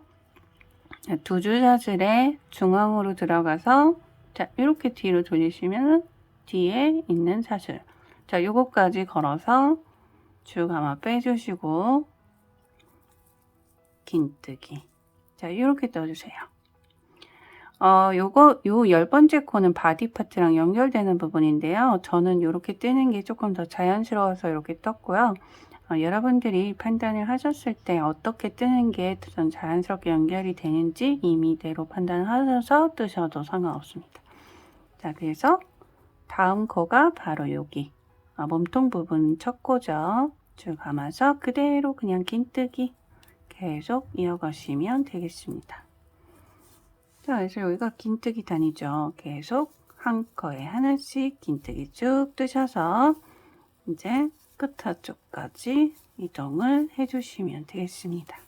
2줄 사슬에 중앙으로 들어가서 자, 이렇게 뒤로 돌리시면 뒤에 있는 사슬. 자, 요거까지 걸어서 쭉 감아 빼주시고 긴뜨기. 자, 이렇게 떠주세요. 요 10번째 코는 바디 파트랑 연결되는 부분인데요. 저는 이렇게 뜨는 게 조금 더 자연스러워서 이렇게 떴고요. 여러분들이 판단을 하셨을 때 어떻게 뜨는 게 좀 자연스럽게 연결이 되는지 임의대로 판단하셔서 뜨셔도 상관없습니다. 자, 그래서 다음 코가 바로 여기 몸통 부분 첫 코죠. 쭉 감아서 그대로 그냥 긴뜨기 계속 이어가시면 되겠습니다. 자, 그래서 여기가 긴뜨기 단이죠. 계속 한 코에 하나씩 긴뜨기 쭉 뜨셔서 이제 끝쪽까지 이동을 해주시면 되겠습니다.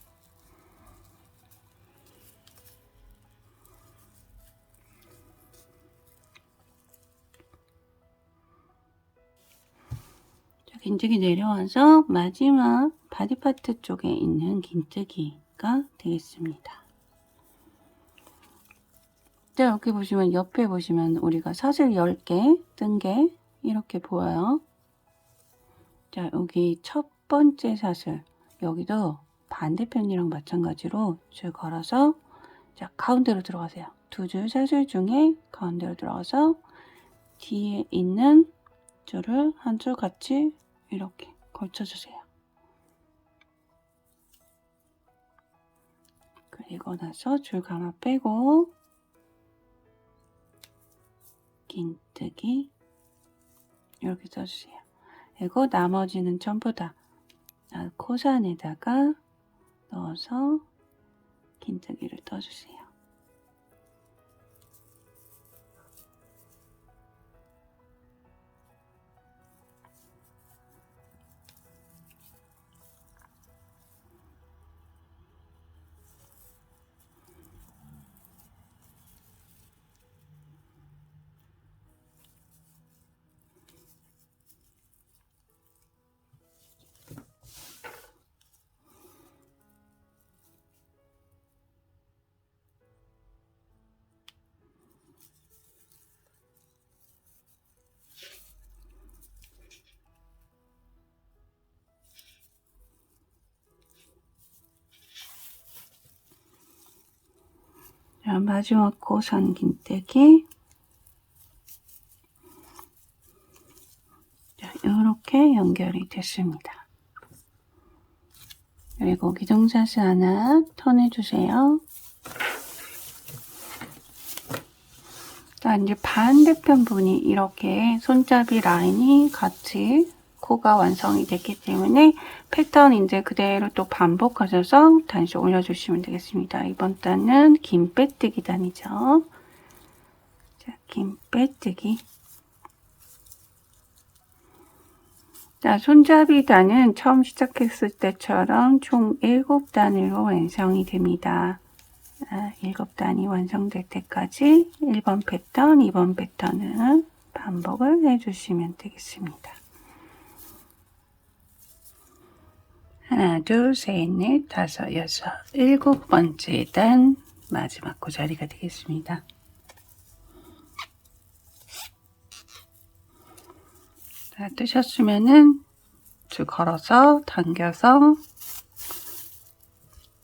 긴뜨기 내려와서 마지막 바디 파트 쪽에 있는 긴뜨기가 되겠습니다. 자, 여기 보시면 옆에 보시면 우리가 사슬 10개 뜬 게 이렇게 보여요. 자, 여기 첫 번째 사슬, 여기도 반대편이랑 마찬가지로 줄 걸어서 자, 가운데로 들어가세요. 2줄 사슬 중에 가운데로 들어가서 뒤에 있는 줄을 한 줄 같이 이렇게 걸쳐주세요. 그리고 나서 줄 감아 빼고 긴뜨기 이렇게 써주세요. 그리고 나머지는 전부 다 코선에다가 넣어서 긴뜨기를 떠주세요. 자, 마지막 코선 긴뜨기. 자, 이렇게 연결이 됐습니다. 그리고 기둥사슬 하나 턴해주세요. 이제 반대편 부분이 이렇게 손잡이 라인이 같이 코가 완성이 됐기 때문에 패턴 이제 그대로 또 반복하셔서 다시 올려주시면 되겠습니다. 이번 단은 긴 빼뜨기 단이죠. 자, 긴 빼뜨기. 자, 손잡이 단은 처음 시작했을 때처럼 총 7단으로 완성이 됩니다. 7단이 완성될 때까지 1번 패턴, 2번 패턴은 반복을 해주시면 되겠습니다. 하나, 둘, 셋, 넷, 다섯, 여섯, 7번째 단 마지막 고자리가 되겠습니다. 자, 뜨셨으면은 줄 걸어서 당겨서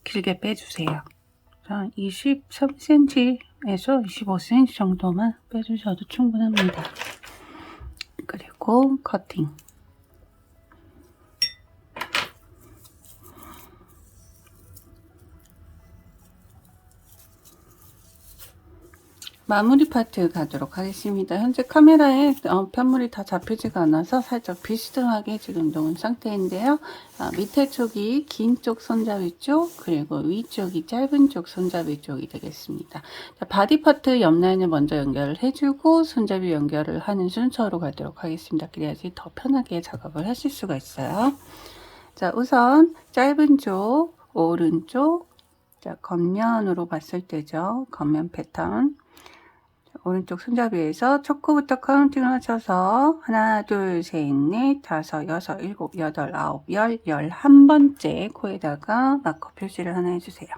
길게 빼주세요. 23cm에서 25cm 정도만 빼주셔도 충분합니다. 그리고 커팅. 마무리 파트 가도록 하겠습니다. 현재 카메라에 편물이 다 잡히지가 않아서 살짝 비스듬하게 지금 놓은 상태인데요. 밑에 쪽이 긴 쪽 손잡이 쪽, 그리고 위쪽이 짧은 쪽 손잡이 쪽이 되겠습니다. 자, 바디 파트 옆 라인을 먼저 연결을 해주고 손잡이 연결을 하는 순서로 가도록 하겠습니다. 그래야지 더 편하게 작업을 하실 수가 있어요. 자, 우선 짧은 쪽, 오른쪽, 자, 겉면으로 봤을 때죠. 겉면 패턴. 오른쪽 손잡이에서 첫 코부터 카운팅을 하셔서 하나, 둘, 셋, 넷, 다섯, 여섯, 일곱, 여덟, 아홉, 열, 11번째 코에다가 마커 표시를 하나 해주세요.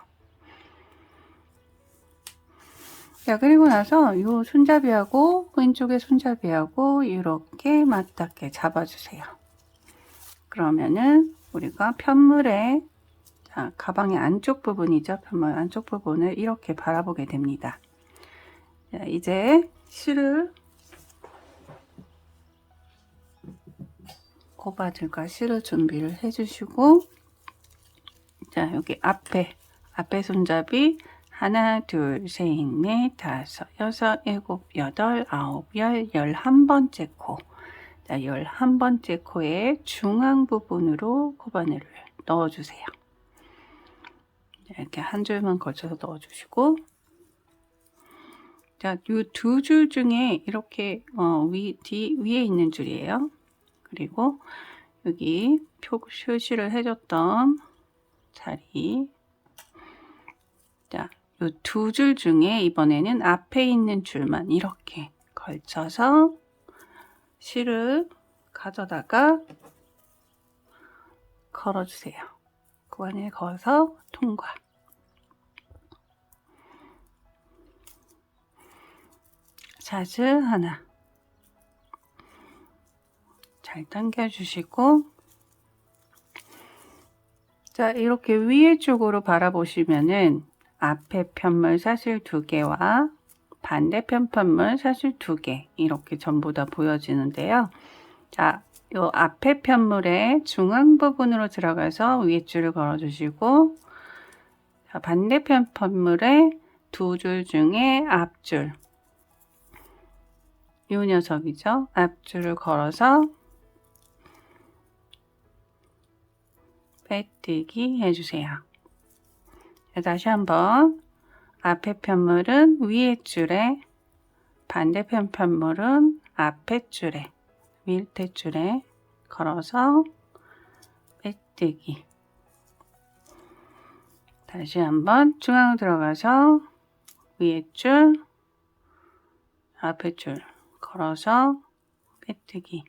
자, 그리고 나서 이 손잡이하고 왼쪽의 손잡이하고 이렇게 맞닿게 잡아주세요. 그러면은 우리가 편물의 가방의 안쪽 부분이죠. 편물 안쪽 부분을 이렇게 바라보게 됩니다. 자, 이제 실을 고바들과 실을 준비를 해주시고, 자, 여기 앞에 손잡이 하나, 둘, 셋, 넷, 다섯, 여섯, 일곱, 여덟, 아홉, 열, 11번째 코. 자, 11번째 코의 중앙 부분으로 코바늘을 넣어주세요. 이렇게 한 줄만 걸쳐서 넣어주시고, 자, 이 두 줄 중에 이렇게 위에 있는 줄이에요. 그리고 여기 표시를 해줬던 자리. 자, 이 두 줄 중에 이번에는 앞에 있는 줄만 이렇게 걸쳐서 실을 가져다가 걸어주세요. 그 안에 걸어서 통과. 샷을 하나 잘 당겨주시고, 자, 이렇게 위에 쪽으로 바라보시면은 앞에 편물 사실 2개와 반대편 편물 사실 2개 이렇게 전부 다 보여지는데요. 자, 요 앞에 편물의 중앙 부분으로 들어가서 위에 줄을 걸어주시고, 자, 반대편 편물의 두 줄 중에 앞줄, 이 녀석이죠. 앞줄을 걸어서 빼뜨기 해주세요. 다시 한번 앞에 편물은 위에 줄에, 반대편 편물은 앞에 줄에, 밑에 줄에 걸어서 빼뜨기. 다시 한번 중앙으로 들어가서 위에 줄, 앞에 줄 걸어서 빼뜨기.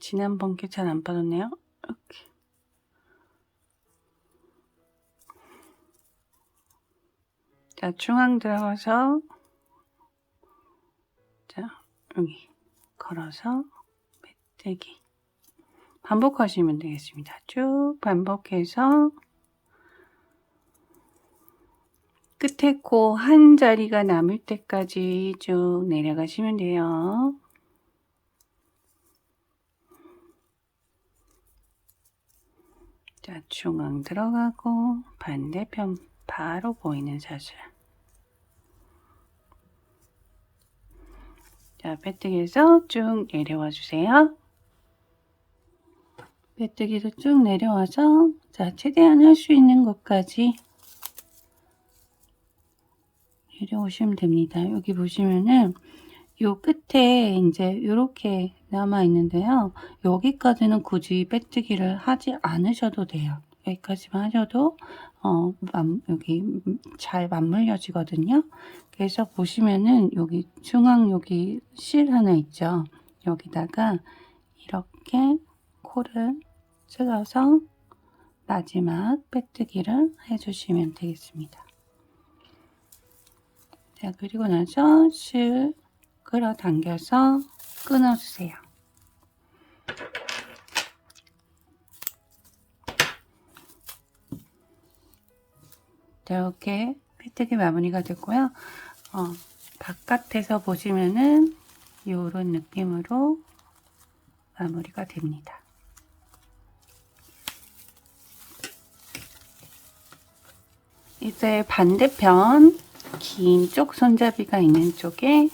지난번 게 잘 안 빠졌네요. 이렇게. 자, 중앙 들어가서, 자, 여기 걸어서 빼뜨기. 반복하시면 되겠습니다. 쭉 반복해서 끝에 코 한 자리가 남을 때까지 쭉 내려가시면 돼요. 자, 중앙 들어가고 반대편 바로 보이는 사슬. 자, 빼뜨기에서 쭉 내려와 주세요. 빼뜨기도 쭉 내려와서 자, 최대한 할 수 있는 것까지 내려오시면 됩니다. 여기 보시면은 요 끝에 이제 이렇게 남아 있는데요. 여기까지는 굳이 빼뜨기를 하지 않으셔도 돼요. 여기까지만 하셔도 여기 잘 맞물려지거든요. 그래서 보시면은 여기 중앙 여기 실 하나 있죠. 여기다가 이렇게 코를 찔러서 마지막 빼뜨기를 해주시면 되겠습니다. 자, 그리고 나서 쓱 끌어당겨서 끊어주세요. 자, 이렇게 빼뜨기 마무리가 됐고요. 바깥에서 보시면은 이런 느낌으로 마무리가 됩니다. 이제 반대편 긴 쪽 손잡이가 있는 쪽에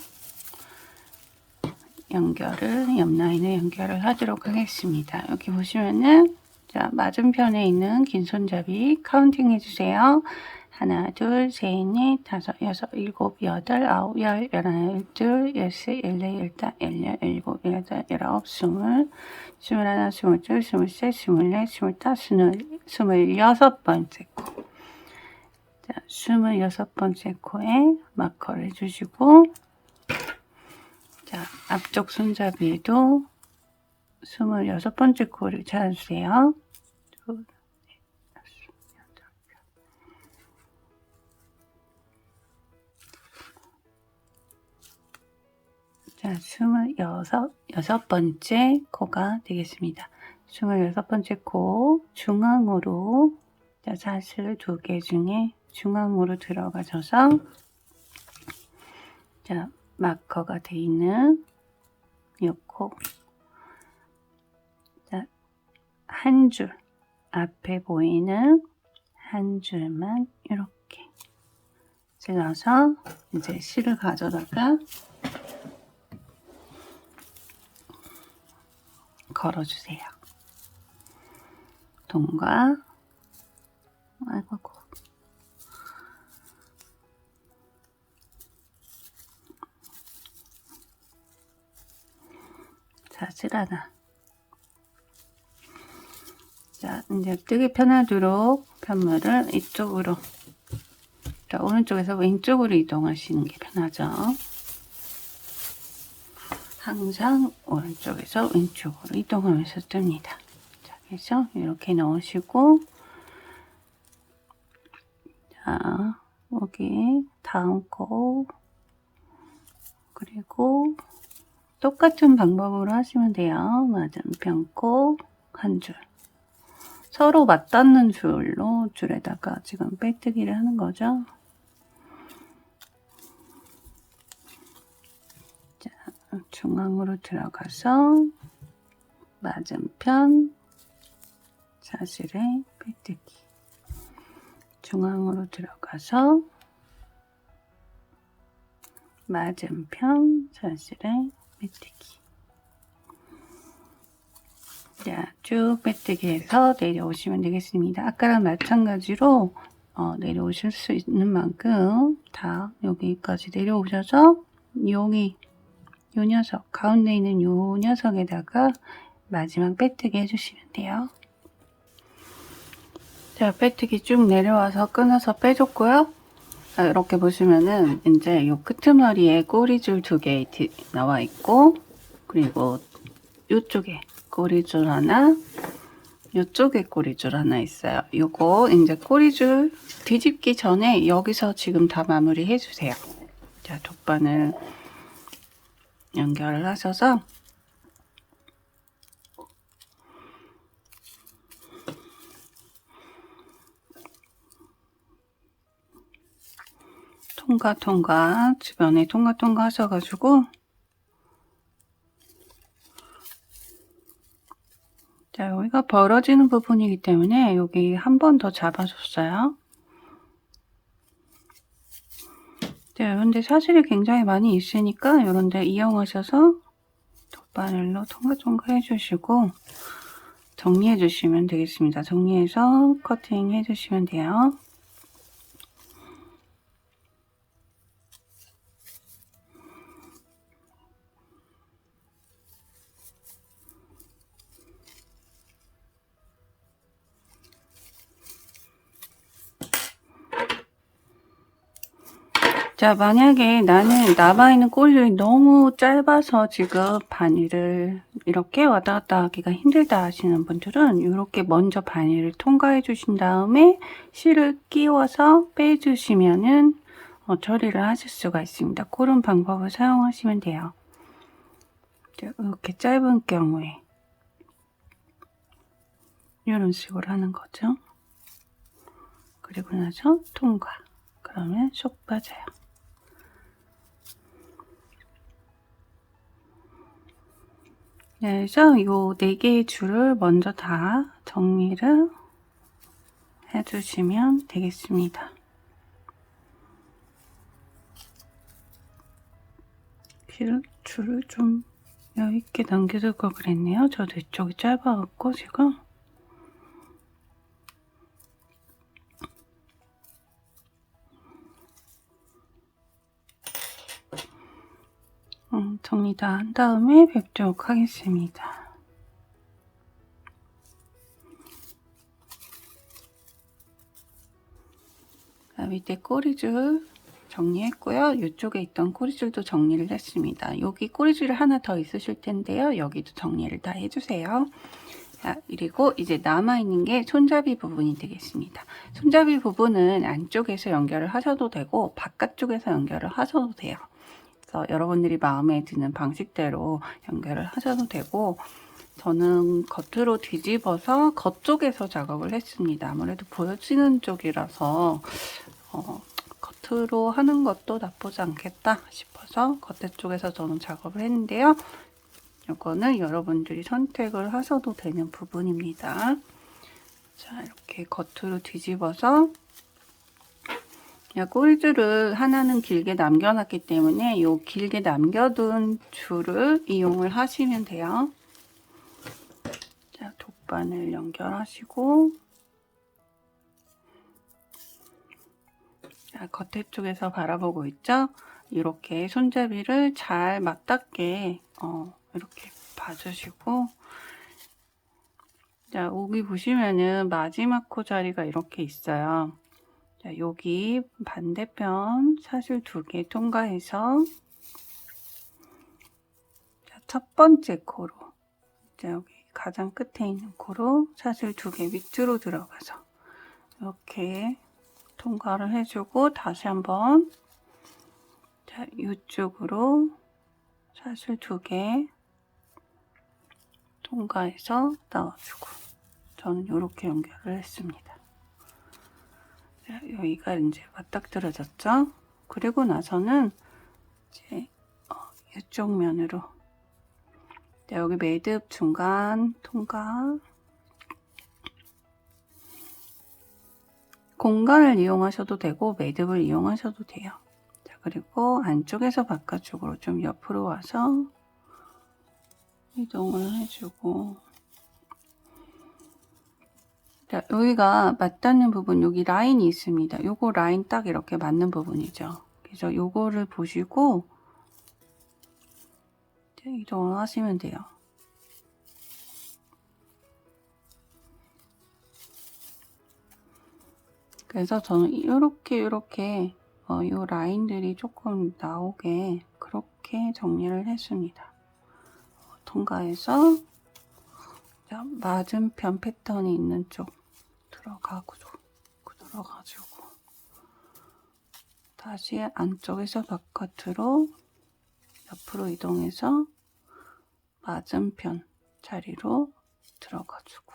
옆 라인을 연결을 하도록 하겠습니다. 여기 보시면은 자, 맞은편에 있는 긴 손잡이 카운팅 해주세요. 하나, 둘, 셋, 넷, 다섯, 여섯, 일곱, 여덟, 아홉, 열, 열하나, 열둘, 열셋, 열넷, 열다, 열여, 일곱, 여덟, 열아홉, 스물, 스물하나, 스물둘, 스물셋, 스물넷, 스물다섯, 스물여섯 번째 코. 자, 26번째 코에 마커를 해주시고, 자, 앞쪽 손잡이에도 26번째 코를 찾아주세요. 둘, 넷, 다섯, 여덟, 자, 26번째 코가 되겠습니다. 26번째 코 중앙으로 자, 사슬 2개 중에 중앙으로 들어가셔서 자, 마커가 돼 있는 이 코, 자, 한 줄 앞에 보이는 한 줄만 이렇게 찔러서 이제 실을 가져다가 걸어주세요. 동과 아이고 사슬 하나. 자, 이제 뜨기 편하도록 편물을 이쪽으로, 자, 오른쪽에서 왼쪽으로 이동하시는 게 편하죠. 항상 오른쪽에서 왼쪽으로 이동하면서 뜹니다. 자, 그래서 이렇게 넣으시고, 자, 여기 다음 코, 그리고 똑같은 방법으로 하시면 돼요. 맞은편 코 한 줄. 서로 맞닿는 줄로 줄에다가 지금 빼뜨기를 하는 거죠. 자, 중앙으로 들어가서 맞은편 사슬에 빼뜨기. 중앙으로 들어가서 맞은편 사슬에 빼뜨기. 자, 쭉 빼뜨기해서 내려오시면 되겠습니다. 아까랑 마찬가지로 내려오실 수 있는 만큼 다 여기까지 내려오셔서 여기 요 녀석 가운데 있는 요 녀석에다가 마지막 빼뜨기 해주시면 돼요. 자, 빼뜨기 쭉 내려와서 끊어서 빼줬고요. 자, 이렇게 보시면은 이제 요 끄트머리에 꼬리줄 2개 나와 있고, 그리고 요쪽에 꼬리줄 하나, 요쪽에 꼬리줄 하나 있어요. 요거 이제 꼬리줄 뒤집기 전에 여기서 지금 다 마무리 해주세요. 자, 돗바늘 연결을 하셔서 통과 주변에 통과 하셔가지고 자, 여기가 벌어지는 부분이기 때문에 여기 한 번 더 잡아줬어요. 네, 근데 사실이 굉장히 많이 있으니까 이런 데 이용하셔서 돗바늘로 통과통과 해주시고 정리해 주시면 되겠습니다. 정리해서 커팅 해 주시면 돼요. 자, 만약에 나는 남아있는 꼬리들이 너무 짧아서 지금 바늘을 이렇게 왔다 갔다 하기가 힘들다 하시는 분들은 이렇게 먼저 바늘을 통과해 주신 다음에 실을 끼워서 빼주시면은 처리를 하실 수가 있습니다. 그런 방법을 사용하시면 돼요. 이렇게 짧은 경우에 이런 식으로 하는 거죠. 그리고 나서 통과. 그러면 쏙 빠져요. 그래서 요 4개의 줄을 먼저 다 정리를 해주시면 되겠습니다. 줄을 좀 여유있게 남겨둘 걸 그랬네요. 저도 이쪽이 짧아갖고 지금. 정리 다 한 다음에 뵙도록 하겠습니다. 자, 밑에 꼬리줄 정리했고요. 이쪽에 있던 꼬리줄도 정리를 했습니다. 여기 꼬리줄이 하나 더 있으실 텐데요. 여기도 정리를 다 해주세요. 자, 그리고 이제 남아있는 게 손잡이 부분이 되겠습니다. 손잡이 부분은 안쪽에서 연결을 하셔도 되고 바깥쪽에서 연결을 하셔도 돼요. 그래서 여러분들이 마음에 드는 방식대로 연결을 하셔도 되고 저는 겉으로 뒤집어서 겉쪽에서 작업을 했습니다. 아무래도 보여지는 쪽이라서 겉으로 하는 것도 나쁘지 않겠다 싶어서 겉에 쪽에서 저는 작업을 했는데요. 이거는 여러분들이 선택을 하셔도 되는 부분입니다. 자, 이렇게 겉으로 뒤집어서 꼬리줄을 하나는 길게 남겨놨기 때문에 이 길게 남겨둔 줄을 이용을 하시면 돼요. 자, 돗바늘 연결하시고 자, 겉에 쪽에서 바라보고 있죠? 이렇게 손잡이를 잘 맞닿게 이렇게 봐주시고 자, 여기 보시면은 마지막 코 자리가 이렇게 있어요. 자, 여기 반대편 사슬 2개 통과해서 자, 첫 번째 코로 자, 여기 가장 끝에 있는 코로 사슬 2개 밑으로 들어가서 이렇게 통과를 해주고 다시 한번 자, 이쪽으로 사슬 2개 통과해서 넣어주고 저는 이렇게 연결을 했습니다. 자, 여기가 이제 맞닥뜨려졌죠? 그리고 나서는 이제 이쪽 면으로 자, 여기 매듭 중간 통과 공간을 이용하셔도 되고 매듭을 이용하셔도 돼요. 자, 그리고 안쪽에서 바깥쪽으로 좀 옆으로 와서 이동을 해주고 자, 여기가 맞닿는 부분 여기 라인이 있습니다. 요거 라인 딱 이렇게 맞는 부분이죠. 그래서 요거를 보시고 이동을 하시면 돼요. 그래서 저는 이렇게 요 라인들이 조금 나오게 그렇게 정리를 했습니다. 통과해서 맞은편 패턴이 있는 쪽 들어가지고 다시 안쪽에서 바깥으로 옆으로 이동해서 맞은편 자리로 들어가지고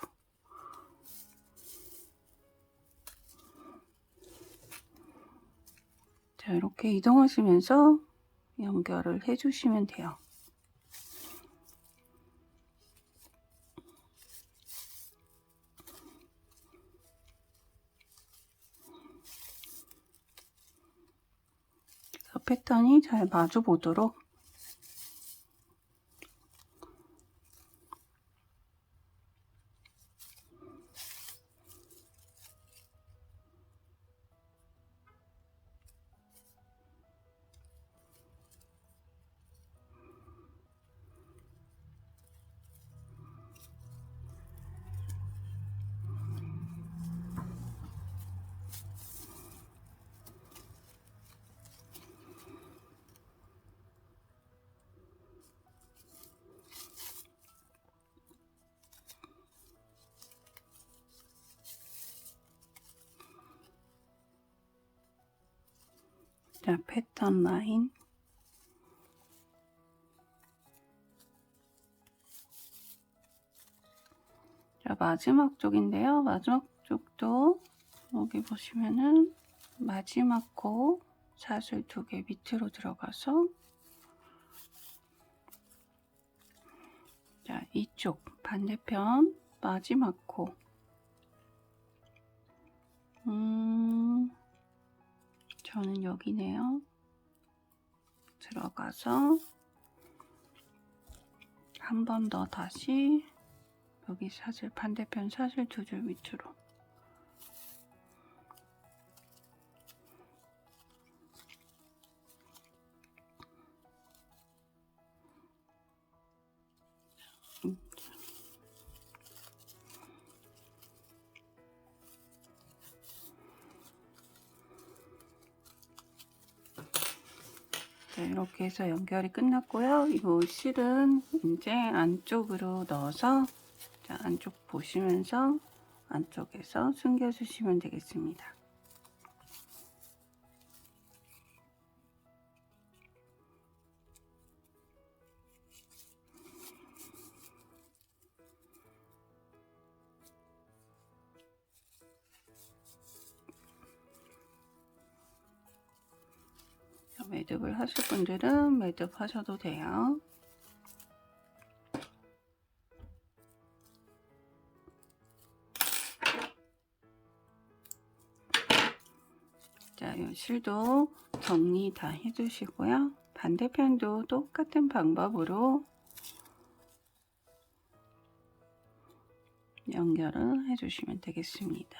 자, 이렇게 이동하시면서 연결을 해주시면 돼요. 왼쪽 패턴이 잘 마주 보도록 자, 패턴 라인 자, 마지막 쪽인데요. 마지막 쪽도 여기 보시면은 마지막 코 사슬 2개 밑으로 들어가서 자, 이쪽 반대편 마지막 코 저는 여기네요. 들어가서 한 번 더 다시 여기 사슬 반대편 사슬 2줄 밑으로 네, 이렇게 해서 연결이 끝났고요. 이 실은 이제 안쪽으로 넣어서 자, 안쪽 보시면서 안쪽에서 숨겨주시면 되겠습니다. 매듭을 하실 분들은 매듭 하셔도 돼요. 자, 이 실도 정리 다 해주시고요. 반대편도 똑같은 방법으로 연결을 해주시면 되겠습니다.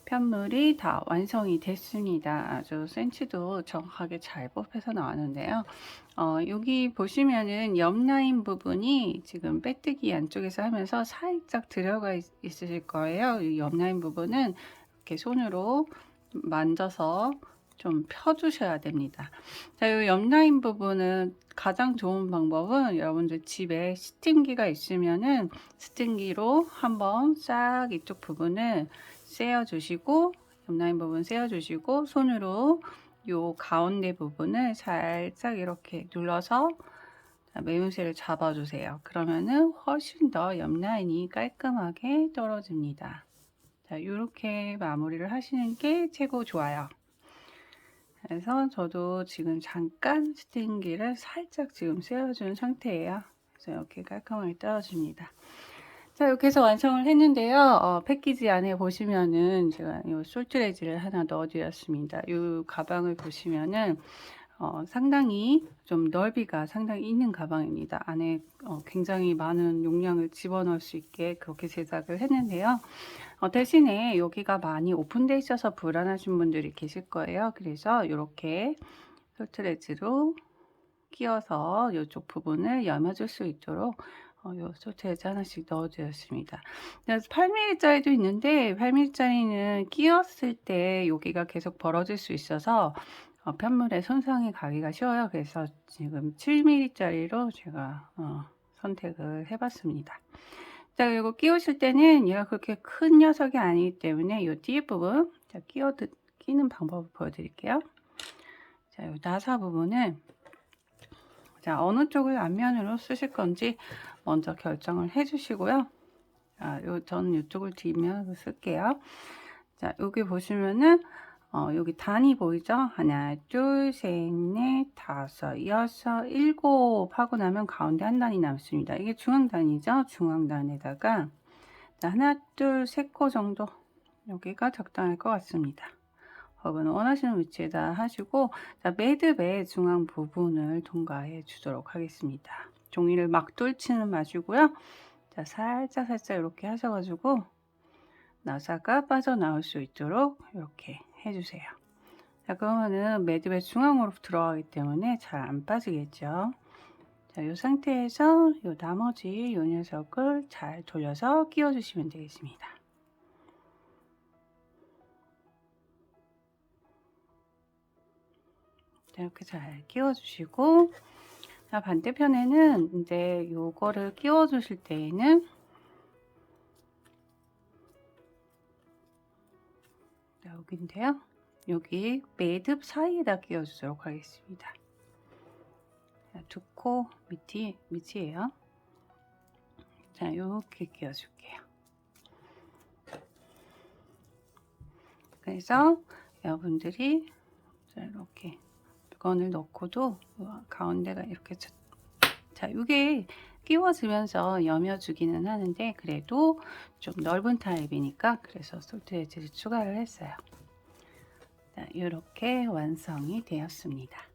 편물이 다 완성이 됐습니다. 아주 센치도 정확하게 잘 뽑혀서 나왔는데요. 여기 보시면은 옆 라인 부분이 지금 빼뜨기 안쪽에서 하면서 살짝 들어가 있으실 거예요. 이 옆 라인 부분은 이렇게 손으로 만져서 좀 펴주셔야 됩니다. 자, 이 옆 라인 부분은 가장 좋은 방법은 여러분들 집에 스팀기가 있으면은 스팀기로 한번 싹 이쪽 부분을 세어 주시고 옆 라인 부분 세어 주시고 손으로 요 가운데 부분을 살짝 이렇게 눌러서 매음새를 잡아 주세요. 그러면은 훨씬 더 옆 라인이 깔끔하게 떨어집니다. 자, 이렇게 마무리를 하시는 게 최고 좋아요. 그래서 저도 지금 잠깐 스팀기를 살짝 지금 세워준 상태예요. 그래서 이렇게 깔끔하게 떨어집니다. 자, 이렇게 해서 완성을 했는데요. 패키지 안에 보시면은 제가 이 솔트레지를 하나 넣어 드렸습니다. 이 가방을 보시면은 상당히 좀 넓이가 상당히 있는 가방입니다. 안에 굉장히 많은 용량을 집어넣을 수 있게 그렇게 제작을 했는데요. 대신에 여기가 많이 오픈되어 있어서 불안하신 분들이 계실 거예요. 그래서 이렇게 솔트레지로 끼워서 이쪽 부분을 열어줄 수 있도록 요 솔트레지 하나씩 넣어드렸습니다. 8mm짜리도 있는데 8mm짜리는 끼웠을 때 여기가 계속 벌어질 수 있어서 편물에 손상이 가기가 쉬워요. 그래서 지금 7mm짜리로 제가 선택을 해봤습니다. 자, 그리고 끼우실 때는 얘가 그렇게 큰 녀석이 아니기 때문에 이 뒤에 부분 끼는 방법을 보여드릴게요. 자, 이 나사 부분은 자, 어느 쪽을 앞면으로 쓰실 건지 먼저 결정을 해 주시고요. 자, 저는 이쪽을 뒷면으로 쓸게요. 자, 여기 보시면은 여기 단이 보이죠? 하나, 둘, 셋, 넷, 다섯, 여섯, 일곱 하고 나면 가운데 한 단이 남습니다. 이게 중앙단이죠? 중앙단에다가 하나, 둘, 세 코 정도 여기가 적당할 것 같습니다. 혹은 원하시는 위치에다 하시고 자, 매듭의 중앙 부분을 통과해 주도록 하겠습니다. 종이를 막 뚫지는 마시고요. 자, 살짝 이렇게 하셔가지고 나사가 빠져나올 수 있도록 이렇게 해주세요. 자, 그러면은 매듭의 중앙으로 들어가기 때문에 잘 안 빠지겠죠. 자, 이 상태에서 이 나머지 이 녀석을 잘 돌려서 끼워 주시면 되겠습니다. 자, 이렇게 잘 끼워 주시고 자, 반대편에는 이제 요거를 끼워 주실 때에는 자, 여기인데요. 여기 매듭 사이에다 끼워 주도록 하겠습니다. 두 코 밑이에요. 자, 이렇게 끼워 줄게요. 그래서 여러분들이 자, 이렇게 물건을 넣고도 가운데가 이렇게 자, 이게 끼워지면서 여며주기는 하는데 그래도 좀 넓은 타입이니까 그래서 솔트웨지를 추가를 했어요. 자, 이렇게 완성이 되었습니다.